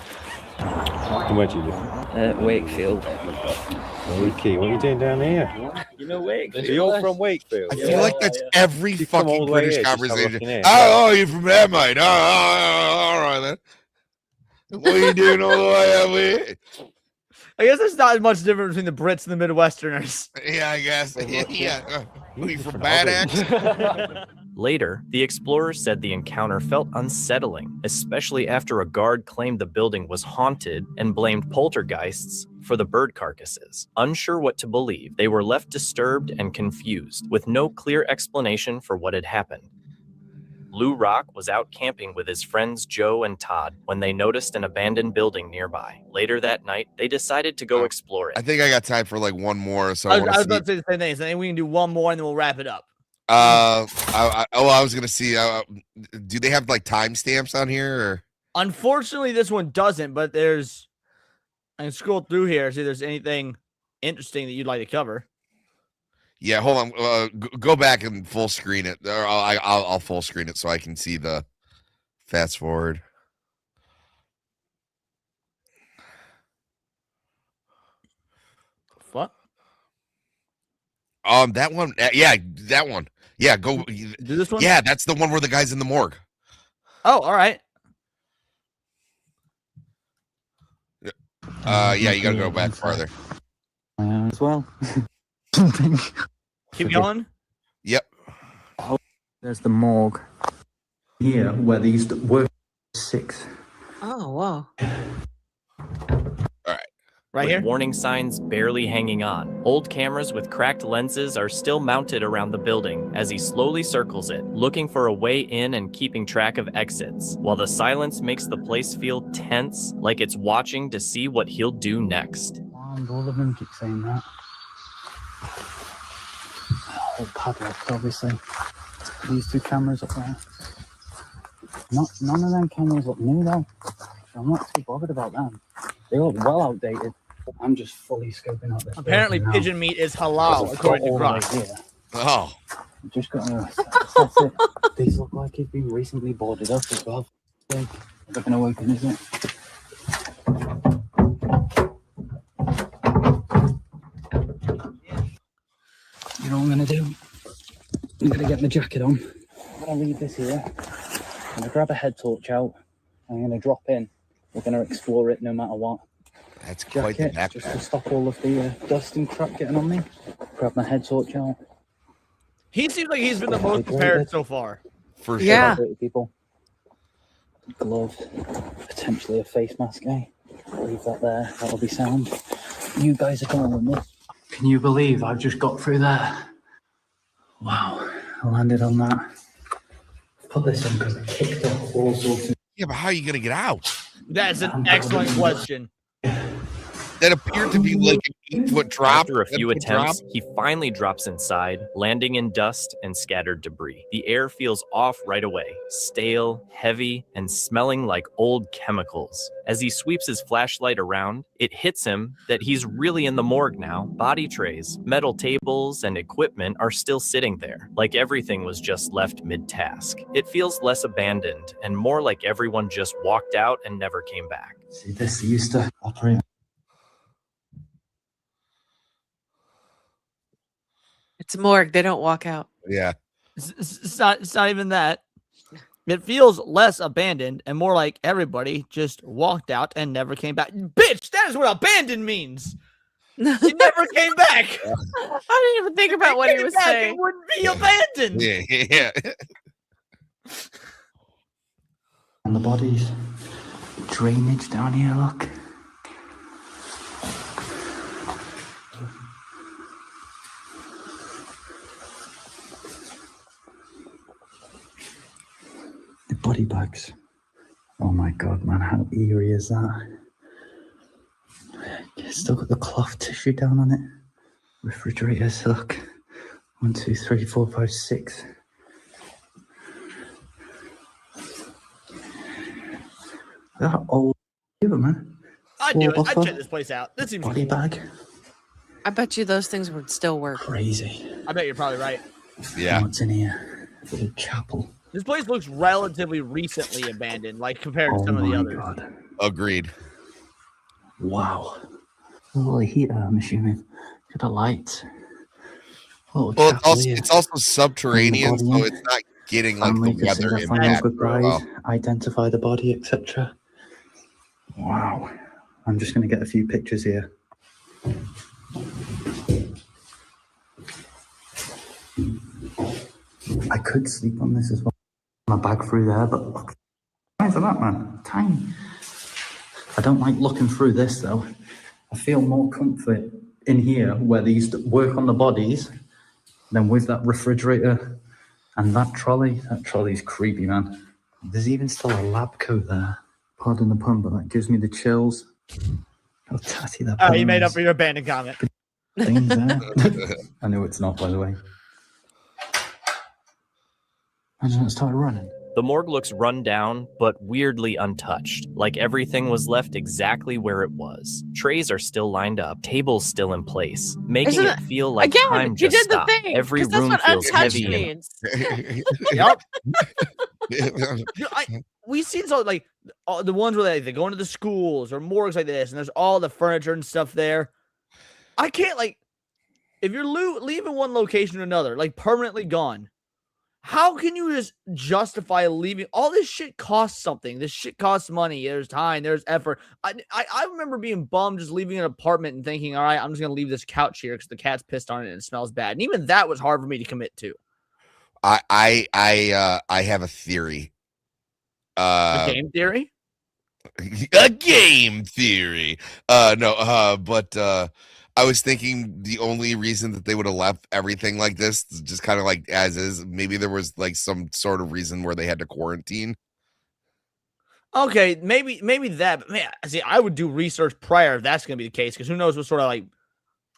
And where do you live?
Wakefield.
Wakey, what are you doing down here?
You know Wakefield?
So you're from Wakefield?
I feel like that's every
You come all
fucking
the way
British
here just to have a
conversation.
look in here.
Oh, you're from there, mate. All right then. What are you doing all the way over here?
I guess there's not much difference between the Brits and the Midwesterners.
Yeah, I guess. Yeah. What are you from Bad Axe?
Later, the explorers said the encounter felt unsettling, especially after a guard claimed the building was haunted and blamed poltergeists for the bird carcasses. Unsure what to believe, they were left disturbed and confused, with no clear explanation for what had happened. Lou Rock was out camping with his friends Joe and Todd when they noticed an abandoned building nearby. Later that night, they decided to go explore it.
I think I got time for like one more. So
I
I
was
want to
about to say the same thing. So I think we can do one more and then we'll wrap it up.
I was gonna see. Do they have like timestamps on here? Or?
Unfortunately, this one doesn't, but there's. I can scroll through here see if there's anything interesting that you'd like to cover.
Yeah, hold on. Go back and full screen it. Or I'll full screen it so I can see the fast forward.
What?
That one. Yeah, that one. Yeah, go.
Do this one.
Yeah, that's the one where the guy's in the morgue.
Oh, all right.
Yeah, you gotta go back farther.
As well.
Keep going.
Yep.
There's the morgue.
Here, where these were 6.
Oh, wow.
Right
with
here?
warning signs barely hanging on. Old cameras with cracked lenses are still mounted around the building as he slowly circles it, looking for a way in and keeping track of exits, while the silence makes the place feel tense, like it's watching to see what he'll do next.
And all of them keep saying that. All padlocked, obviously. These 2 cameras up there. None of them cameras look new though. I'm not too bothered about them. They look well outdated. I'm just fully scoping out this.
Apparently,
building now.
pigeon meat is halal,
It's
according
got
to
all the way
Grok.
here.
Oh.
I'm just gonna assess it. These look like it's been recently boarded up as well. They're gonna open, isn't it? You know what I'm gonna do? I'm gonna get my jacket on. I'm gonna leave this here. I'm gonna grab a head torch out. I'm gonna drop in. We're gonna explore it no matter what.
That's quite the
Jacket, just to
backpack.
stop all of the dust and crap getting on me. Grab my head torch out.
He seems like he's been the most prepared so far.
For
Yeah.
Dirty people. Glove, potentially a face mask, eh? Leave that there. That'll be sound. You guys are going with me. Can you believe I've just got through there? Wow, I landed on that. Put this on because I kicked off all sorts of.
Yeah, but how are you gonna get out?
That's an excellent question.
that appeared to be like an 8-foot drop.
After a few
10-foot
attempts,
drop.
he finally drops inside, landing in dust and scattered debris. The air feels off right away, stale, heavy, and smelling like old chemicals. As he sweeps his flashlight around, it hits him that he's really in the morgue now. Body trays, metal tables, and equipment are still sitting there, like everything was just left mid-task. It feels less abandoned and more like everyone just walked out and never came back.
See, this used to operate.
It's a morgue. They don't walk out.
Yeah.
It's not even that. It feels less abandoned and more like everybody just walked out and never came back. Bitch, that is what abandoned means. It never came back.
I didn't even think about what he was saying.
It wouldn't be abandoned.
Yeah.
And the bodies. Drainage down here, look. The body bags. Oh my god, man, how eerie is that? Still got the cloth tissue down on it. Refrigerators, look. 1, 2, 3, 4, 5, 6. That old man.
I'd do it. I'd check this place out. This seems
body bag.
I bet you those things would still work.
Crazy.
I bet you're probably right.
Yeah.
What's in here? A little chapel.
This place looks relatively recently abandoned, like compared to some of the others.
God.
Agreed.
Wow. A little heater, I'm assuming. Look at the lights.
Well, it's also subterranean, so it's not getting like the weather impact.
Goodbyes, identify the body, etc. Wow. I'm just going to get a few pictures here. I could sleep on this as well. My bag through there, but look. The size of that, man. Tiny. I don't like looking through this, though. I feel more comfort in here where they used to work on the bodies than with that refrigerator and that trolley. That trolley's creepy, man. There's even still a lab coat there. Pardon the pun, but that gives me the chills. How tatty that
Oh, you made up for your abandoned comment.
things there. I know it's not, by the way. Imagine it started running.
The morgue looks run down, but weirdly untouched, like everything was left exactly where it was. Trays are still lined up, tables still in place, making it feel like time just stopped. Every room feels heavy.
Yep. We seen so like the ones where they go into the schools or morgues like this, and there's all the furniture and stuff there. I can't like if you're leaving one location to another, like permanently gone. How can you just justify leaving? All this shit costs something. This shit costs money. There's time. There's effort. I remember being bummed just leaving an apartment and thinking, all right, I'm just going to leave this couch here because the cat's pissed on it and it smells bad. And even that was hard for me to commit to.
I have a theory.
A game theory?
A game theory. But I was thinking the only reason that they would have left everything like this, just kind of like as is, maybe there was like some sort of reason where they had to quarantine.
Okay, maybe that. But man, see, I would do research prior if that's going to be the case, because who knows what sort of like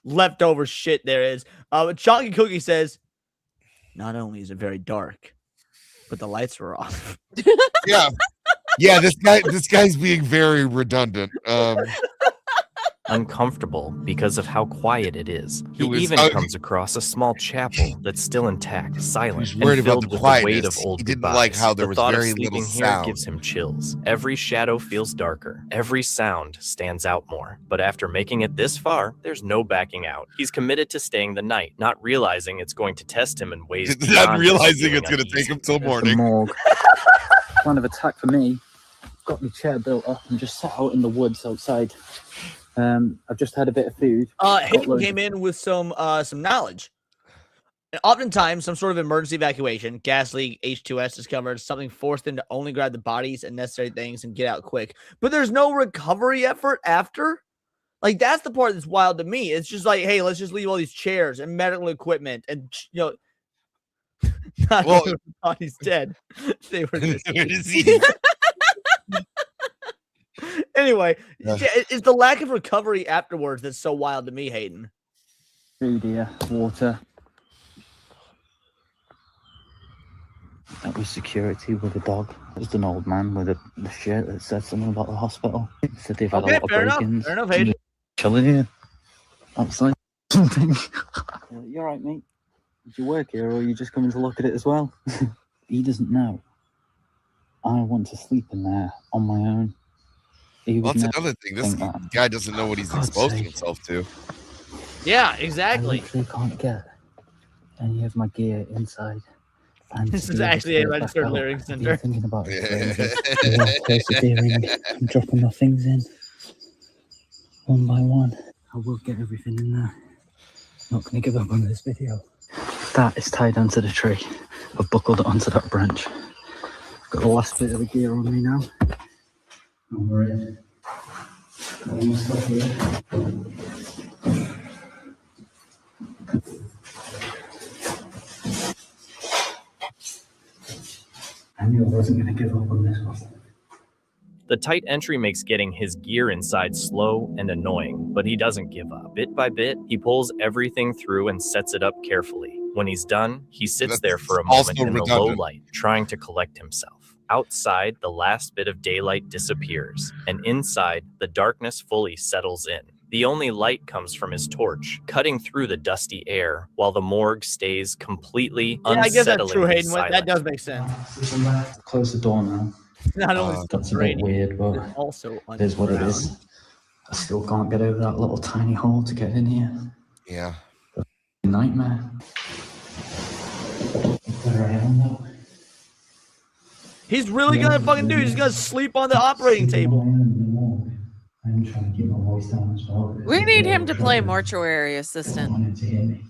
leftover shit there is. But Chalky Cookie says, not only is it very dark, but the lights were off.
Yeah. This guy's being very redundant.
Uncomfortable because of how quiet it is. He even comes across a small chapel that's still intact, silent, and filled with the weight of old
He didn't
goodbyes.
like how there
The
was
thought of
very
sleeping
little
here
sound.
gives him chills. Every shadow feels darker. Every sound stands out more. But after making it this far, there's no backing out. He's committed to staying the night, not realizing it's going to test him in ways
Not
beyond
realizing
just
it's going to
feeling
take him till morning.
Morgue. Plan of attack for me. Got my chair built up and just sat out in the woods outside. I've just had a bit of food.
Hayden came in with some knowledge. And oftentimes, some sort of emergency evacuation, gas leak, H2S discovered, something forced them to only grab the bodies and necessary things and get out quick. But there's no recovery effort after. Like, that's the part that's wild to me. It's just like, hey, let's just leave all these chairs and medical equipment and, not
Well,
the body's dead. They were just Anyway, it's the lack of recovery afterwards that's so wild to me, Hayden.
Food here, water. That was security with a dog. Just an old man with a shirt that said something about the hospital. He said they've had a lot of break-ins.
Fair enough, Hayden.
Chilling here. Outside. Something. You're right, mate. Did you work here or are you just coming to look at it as well? He doesn't know. I want to sleep in there on my own.
Well, that's another thing. This guy doesn't know what he's exposing himself to.
Yeah, exactly.
I literally can't get any of my gear inside. And
this is actually a registered lyric center.
Thinking about it, persevering. I'm dropping my things in one by one. I will get everything in there. Not going to give up on this video. That is tied onto the tree. I've buckled it onto that branch. I've got the last bit of the gear on me now. And we're in. Got all my stuff here. I knew I wasn't going to give up on this one.
The tight entry makes getting his gear inside slow and annoying, but he doesn't give up. Bit by bit, he pulls everything through and sets it up carefully. When he's done, he sits there for a moment in the low light, trying to collect himself. Outside, the last bit of daylight disappears, and inside, the darkness fully settles in. The only light comes from his torch, cutting through the dusty air, while the morgue stays completely unsettlingly
I guess that's true, Hayden.
silent.
That does make sense.
Close the door now.
Not only
that's a bit weird, but
also
it is what it is. I still can't get over that little tiny hole to get in here.
Yeah.
Nightmare. Where I am though.
He's really gonna fucking do. He's gonna sleep on the operating table.
I'm trying to keep my voice down as well.
We need him to play mortuary assistant.
Wanted to hear me.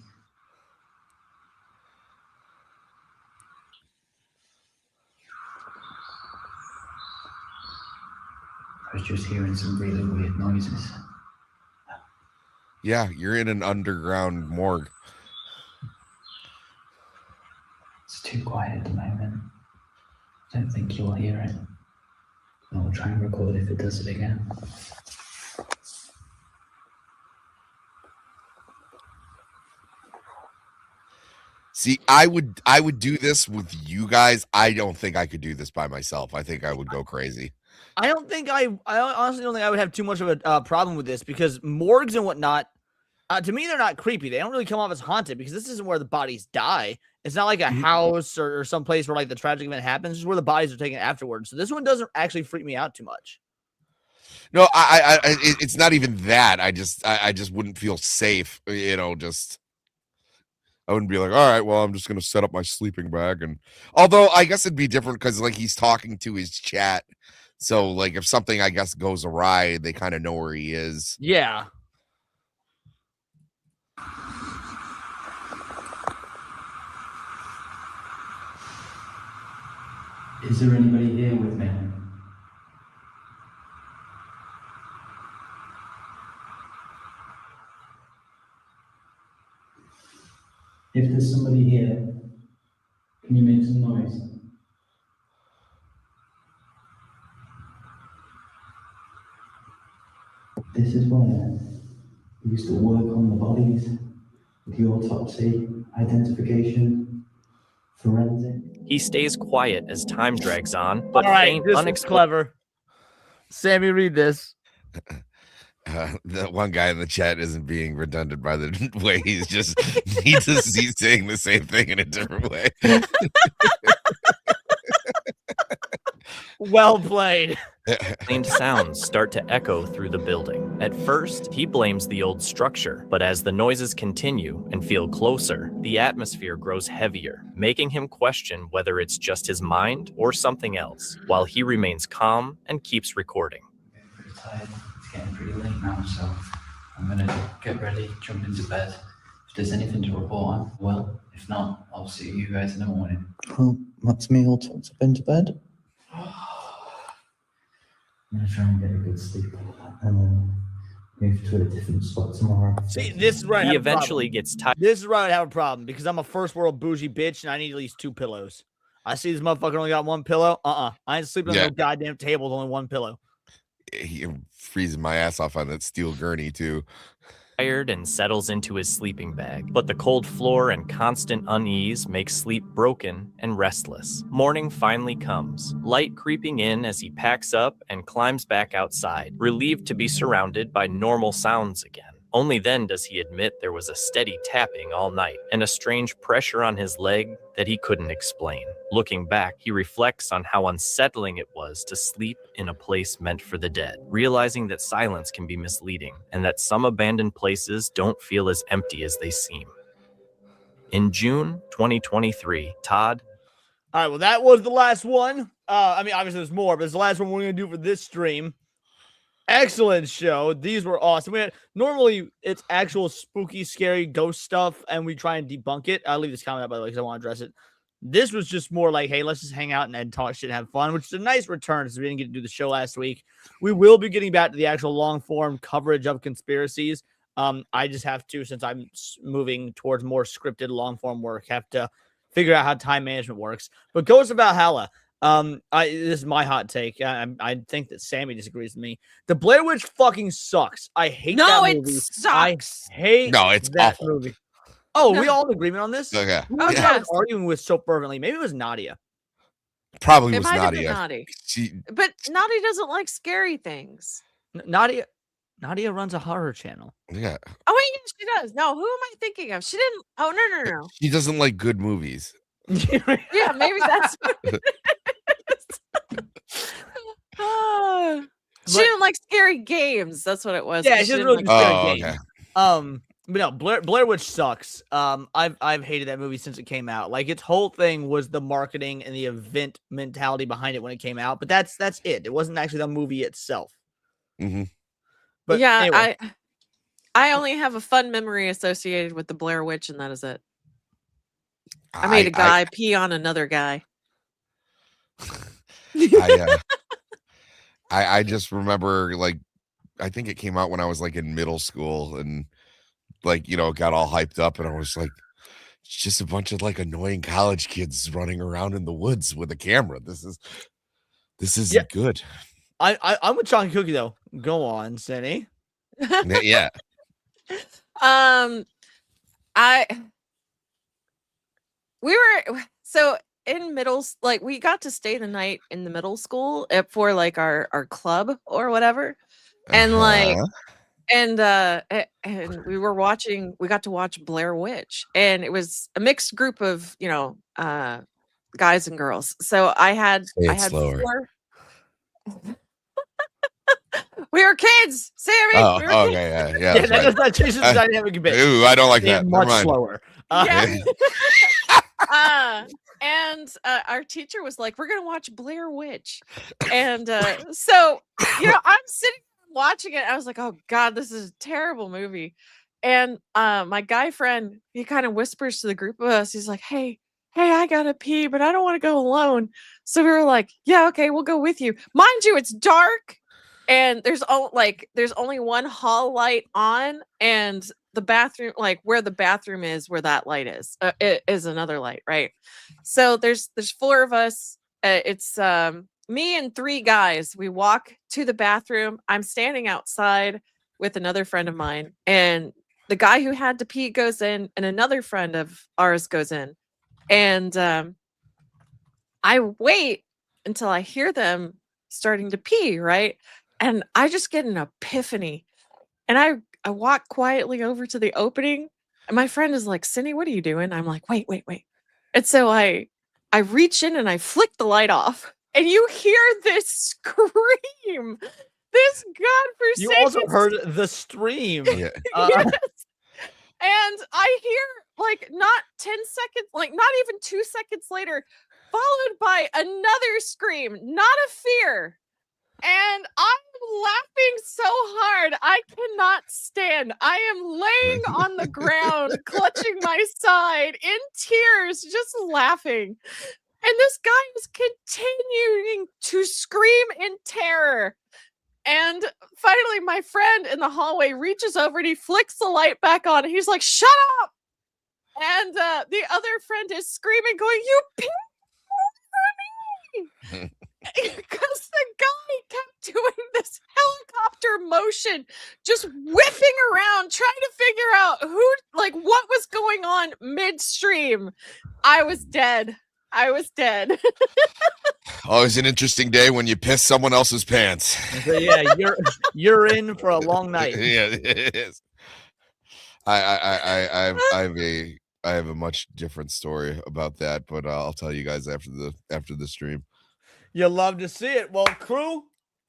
I was just hearing some really weird noises.
Yeah, you're in an underground morgue.
It's too quiet at the moment. I don't think you'll hear it. I'll try and record if it does it again.
See, I would do this with you guys. I don't think I could do this by myself. I think I would go crazy.
I honestly don't think I would have too much of a problem with this because morgues and whatnot, to me, they're not creepy. They don't really come off as haunted because this isn't where the bodies die. It's not like a house or some place where like the tragic event happens. This is where the bodies are taken afterwards. So this one doesn't actually freak me out too much.
No, it's not even that. I just wouldn't feel safe. You know, I wouldn't be like, all right, well, I'm just gonna set up my sleeping bag. And although I guess it'd be different because like he's talking to his chat. So, like, if something, I guess, goes awry, they kind of know where he is.
Yeah.
Is there anybody here with me? If there's somebody here, can you make some noise? This is where we used to work on the bodies with the autopsy, identification, forensic.
He stays quiet as time drags on, but
all right,
faint,
this is
unexplained.
clever. Sammy, read this.
The one guy in the chat isn't being redundant by the way he's saying the same thing in a different way.
Well played.
Faint sounds start to echo through the building. At first, he blames the old structure, but as the noises continue and feel closer, the atmosphere grows heavier, making him question whether it's just his mind or something else, while he remains calm and keeps recording.
Pretty tired. It's getting pretty late now, so I'm gonna get ready, jump into bed. If there's anything to report on, well, if not, I'll see you guys in the morning. Well, that's me all tucked up into bed. I'm gonna try and get a good sleep and then move to a different spot tomorrow.
See, this is where I
He
have a
eventually
problem.
gets tired.
This is where I have a problem because I'm a first world bougie bitch and I need at least 2 pillows. I see this motherfucker only got 1 pillow. I ain't sleeping on no goddamn table with only 1 pillow.
freezing my ass off on that steel gurney too.
Tired and settles into his sleeping bag, but the cold floor and constant unease make sleep broken and restless. Morning finally comes, light creeping in as he packs up and climbs back outside, relieved to be surrounded by normal sounds again. Only then does he admit there was a steady tapping all night and a strange pressure on his leg that he couldn't explain. Looking back, he reflects on how unsettling it was to sleep in a place meant for the dead, realizing that silence can be misleading and that some abandoned places don't feel as empty as they seem. In June 2023, Todd.
All right, well, that was the last one. I mean, obviously there's more, but it's the last one we're going to do for this stream. Excellent show. These were awesome. Normally it's actual spooky, scary ghost stuff, and we try and debunk it. I'll leave this comment out, by the way, because I want to address it. This was just more like, hey, let's just hang out and talk shit and have fun, which is a nice return since we didn't get to do the show last week. We will be getting back to the actual long-form coverage of conspiracies. I just have to, since I'm moving towards more scripted long-form work, have to figure out how time management works. But Ghost of Valhalla. This is my hot take. I think that Sammy disagrees with me. The Blair Witch fucking sucks. I hate that movie.
No, it sucks.
I hate
it's
that
awful.
movie. Oh, we all in agreement on this?
Okay.
Who was
Yeah.
I arguing with so fervently? Maybe it was Nadia.
Probably
It
was
might have been
Nadia.
Naughty. But Naughty doesn't like scary things.
Nadia runs a horror channel.
Yeah.
Oh, wait, yes, she does. No, who am I thinking of? She didn't. Oh, no.
She doesn't like good movies.
Yeah, maybe that's what it is. She didn't like scary games. That's what it was.
Yeah, she doesn't really
like
scary games. But no, Blair Witch sucks. I've hated that movie since it came out. Like, its whole thing was the marketing and the event mentality behind it when it came out. But that's it. It wasn't actually the movie itself.
Mm-hmm.
But
yeah,
anyway.
I only have a fun memory associated with the Blair Witch, and that is it. I made a guy pee on another guy.
I just remember, like, I think it came out when I was like in middle school and like, got all hyped up, and I was like, it's just a bunch of like annoying college kids running around in the woods with a camera. This isn't good.
I'm with Chunky Cookie though. Go on, Cindy.
Yeah.
We were so in like we got to stay the night in the middle school for like our club or whatever, and like and we got to watch Blair Witch, and it was a mixed group of guys and girls. So I had
slower.
4. We were kids, Sammy.
Oh,
we were
okay,
kids.
yeah.
That changes the dynamic a bit.
Ooh, I don't like that. Never
Much
mind.
slower.
And our teacher was like, "We're gonna watch Blair Witch," and so I'm sitting watching it. I was like, "Oh God, this is a terrible movie." And my guy friend, he kind of whispers to the group of us. He's like, "Hey, I gotta pee, but I don't want to go alone." So we were like, "Yeah, okay, we'll go with you." Mind you, it's dark, and there's only one hall light on, and the bathroom, like where the bathroom is, where that light is, it is another light, right? So there's 4 of us. It's me and 3 guys. We walk to the bathroom. I'm standing outside with another friend of mine, and the guy who had to pee goes in, and another friend of ours goes in, and I wait until I hear them starting to pee, right? And I just get an epiphany, and I walk quietly over to the opening, and my friend is like, "Cindy, what are you doing?" I'm like, wait. And so I reach in and I flick the light off, and you hear this scream, this godforsaken.
You also heard the stream.
Yeah.
Yes. And I hear like not 10 seconds, like not even 2 seconds later, followed by another scream, not a fear. And I'm laughing so hard I cannot stand. I am laying on the ground, clutching my side in tears, just laughing. And this guy is continuing to scream in terror. And finally, my friend in the hallway reaches over and he flicks the light back on. And he's like, "Shut up!" And the other friend is screaming, going, "You pig!" because the guy kept doing this helicopter motion, just whipping around, trying to figure out what was going on midstream. I was dead.
Always an interesting day when you piss someone else's pants.
So yeah, you're in for a long night.
Yeah, it is. I have a much different story about that, but I'll tell you guys after the stream.
You'll love to see it. Well, crew,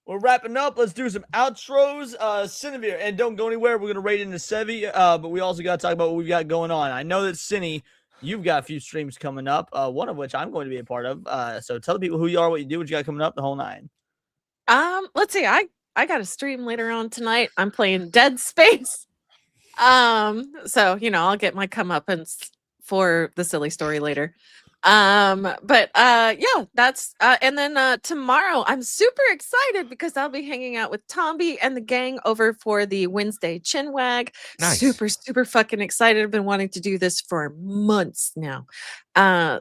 we're wrapping up. Let's do some outros. Cinevere, and don't go anywhere. We're gonna raid into Sevi, but we also got to talk about what we've got going on. I know that Cinny, you've got a few streams coming up. One of which I'm going to be a part of. So tell the people who you are, what you do, what you got coming up, the whole nine.
Let's see. I got a stream later on tonight. I'm playing Dead Space. So I'll get my comeuppance for the silly story later. But yeah, that's and then tomorrow I'm super excited because I'll be hanging out with Tomby and the gang over for the Wednesday Chinwag.
Nice.
Super fucking excited. I've been wanting to do this for months now.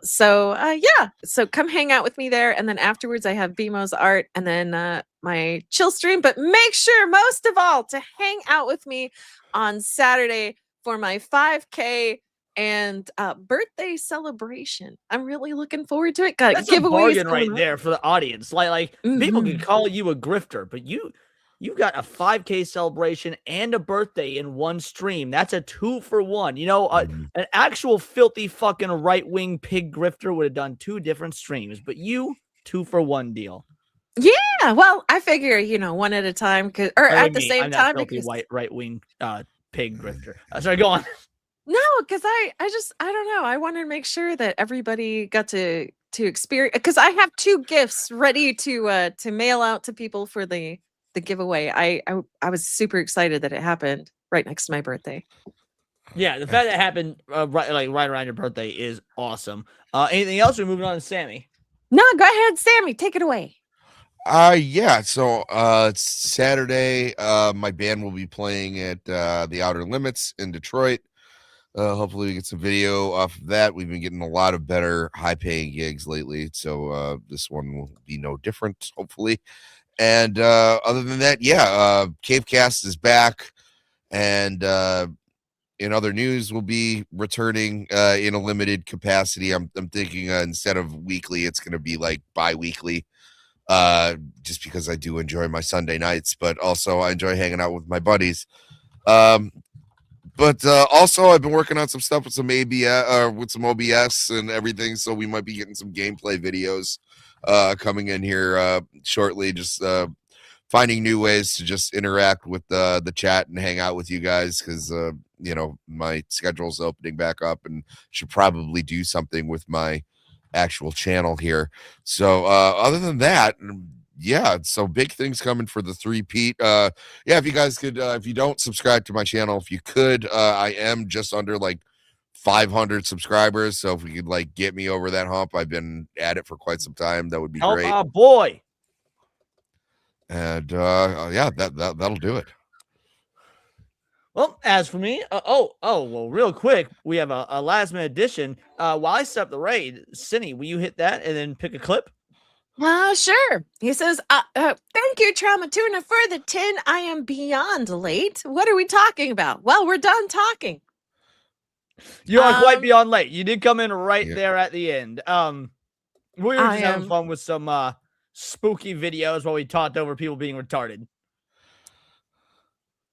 So yeah, so come hang out with me there, and then afterwards I have BMO's art and then my chill stream. But make sure most of all to hang out with me on Saturday for my 5K and birthday celebration. I'm really looking forward to it. Got
That's
giveaways
a bargain
going
right
on.
there for the audience. Like people can call you a grifter, but you got a 5K celebration and a birthday in one stream. That's a 2-for-1. An actual filthy fucking right-wing pig grifter would have done 2 different streams, but you 2-for-1 deal.
Yeah, well, I figure one at a time, at the same
I'm
time.
that filthy right-wing pig grifter. Sorry, go on.
No, because I don't know. I wanted to make sure that everybody got to experience, because I have 2 gifts ready to mail out to people for the giveaway. I was super excited that it happened right next to my birthday.
Yeah, the fact that it happened right around your birthday is awesome. Anything else? We're moving on to Sammy.
No, go ahead, Sammy. Take it away.
Yeah, so it's Saturday. My band will be playing at the Outer Limits in Detroit. Hopefully we get some video off of that. We've been getting a lot of better high-paying gigs lately, so this one will be no different, hopefully. And other than that, yeah, Cavecast is back, and in other news, we'll be returning in a limited capacity. I'm thinking instead of weekly, it's going to be like bi-weekly, just because I do enjoy my Sunday nights, but also I enjoy hanging out with my buddies. But also, I've been working on some stuff with some OBS and everything, so we might be getting some gameplay videos coming in here shortly. Just finding new ways to just interact with the chat and hang out with you guys, because my schedule's opening back up and should probably do something with my actual channel here. So other than that, yeah, so big things coming for the 3-peat. Yeah, if you guys could, if you don't subscribe to my channel, if you could, I am just under like 500 subscribers. So if we could like get me over that hump, I've been at it for quite some time. That would be great.
Oh boy.
And yeah, that'll do it.
Well, as for me, well, real quick, we have a last minute addition. While I set up the raid, Cinny, will you hit that and then pick a clip?
Sure. He says, thank you, Trauma Tuna, for the 10. I am beyond late. What are we talking about? Well, we're done talking.
You are quite beyond late. You did come in right there at the end. We were just having fun with some spooky videos while we talked over people being retarded.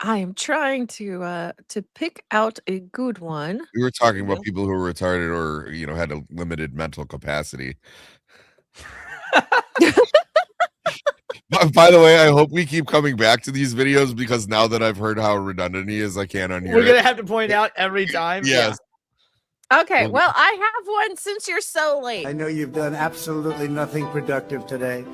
I am trying to pick out a good one.
We were talking about people who were retarded or had a limited mental capacity. By the way, I hope we keep coming back to these videos, because now that I've heard how redundant he is, I can't unhear it.
We're gonna have to point out every time.
Yes.
Yeah. Okay, well, I have one since you're so late.
I know you've done absolutely nothing productive today,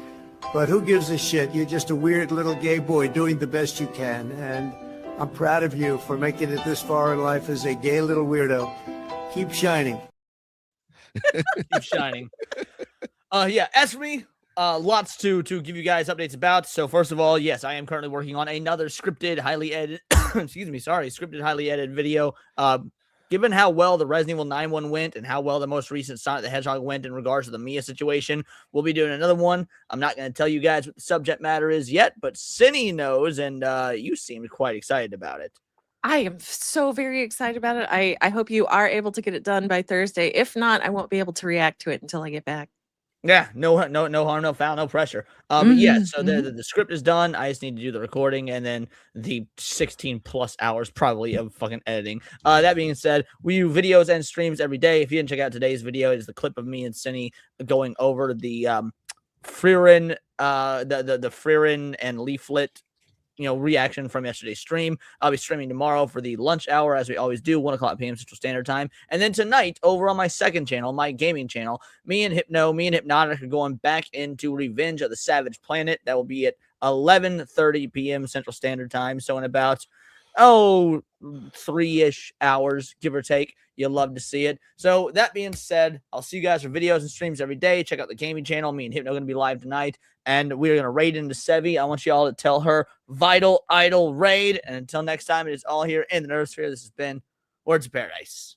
but who gives a shit? You're just a weird little gay boy doing the best you can, and I'm proud of you for making it this far in life as a gay little weirdo. Keep shining.
Keep shining. Yeah, as for me, lots to give you guys updates about. So first of all, yes, I am currently working on another scripted, highly edited, scripted, highly edited video. given how well the Resident Evil 9 one went and how well the most recent Sonic the Hedgehog went in regards to the Mia situation, we'll be doing another one. I'm not going to tell you guys what the subject matter is yet, but Cindy knows, and you seemed quite excited about it.
I am so very excited about it. I hope you are able to get it done by Thursday. If not, I won't be able to react to it until I get back.
Yeah, no harm, no foul, no pressure. But yeah, so the script is done. I just need to do the recording and then the 16 plus hours probably of fucking editing. That being said, we do videos and streams every day. If you didn't check out today's video, it is the clip of me and Cindy going over the Frieren, the Frieren and Leaflet, reaction from yesterday's stream. I'll be streaming tomorrow for the lunch hour, as we always do, 1:00 p.m. Central Standard Time. And then tonight, over on my second channel, my gaming channel, me and Hypnotic are going back into Revenge of the Savage Planet. That will be at 11:30 p.m. Central Standard Time. So in about 3-ish hours, give or take. You'll love to see it. So that being said, I'll see you guys for videos and streams every day. Check out the gaming channel. Me and Hypno are going to be live tonight, and we're going to raid into Sevi. I want you all to tell her Vital Idol raid. And until next time, it is all here in the Nerve Sphere. This has been Words of Paradise.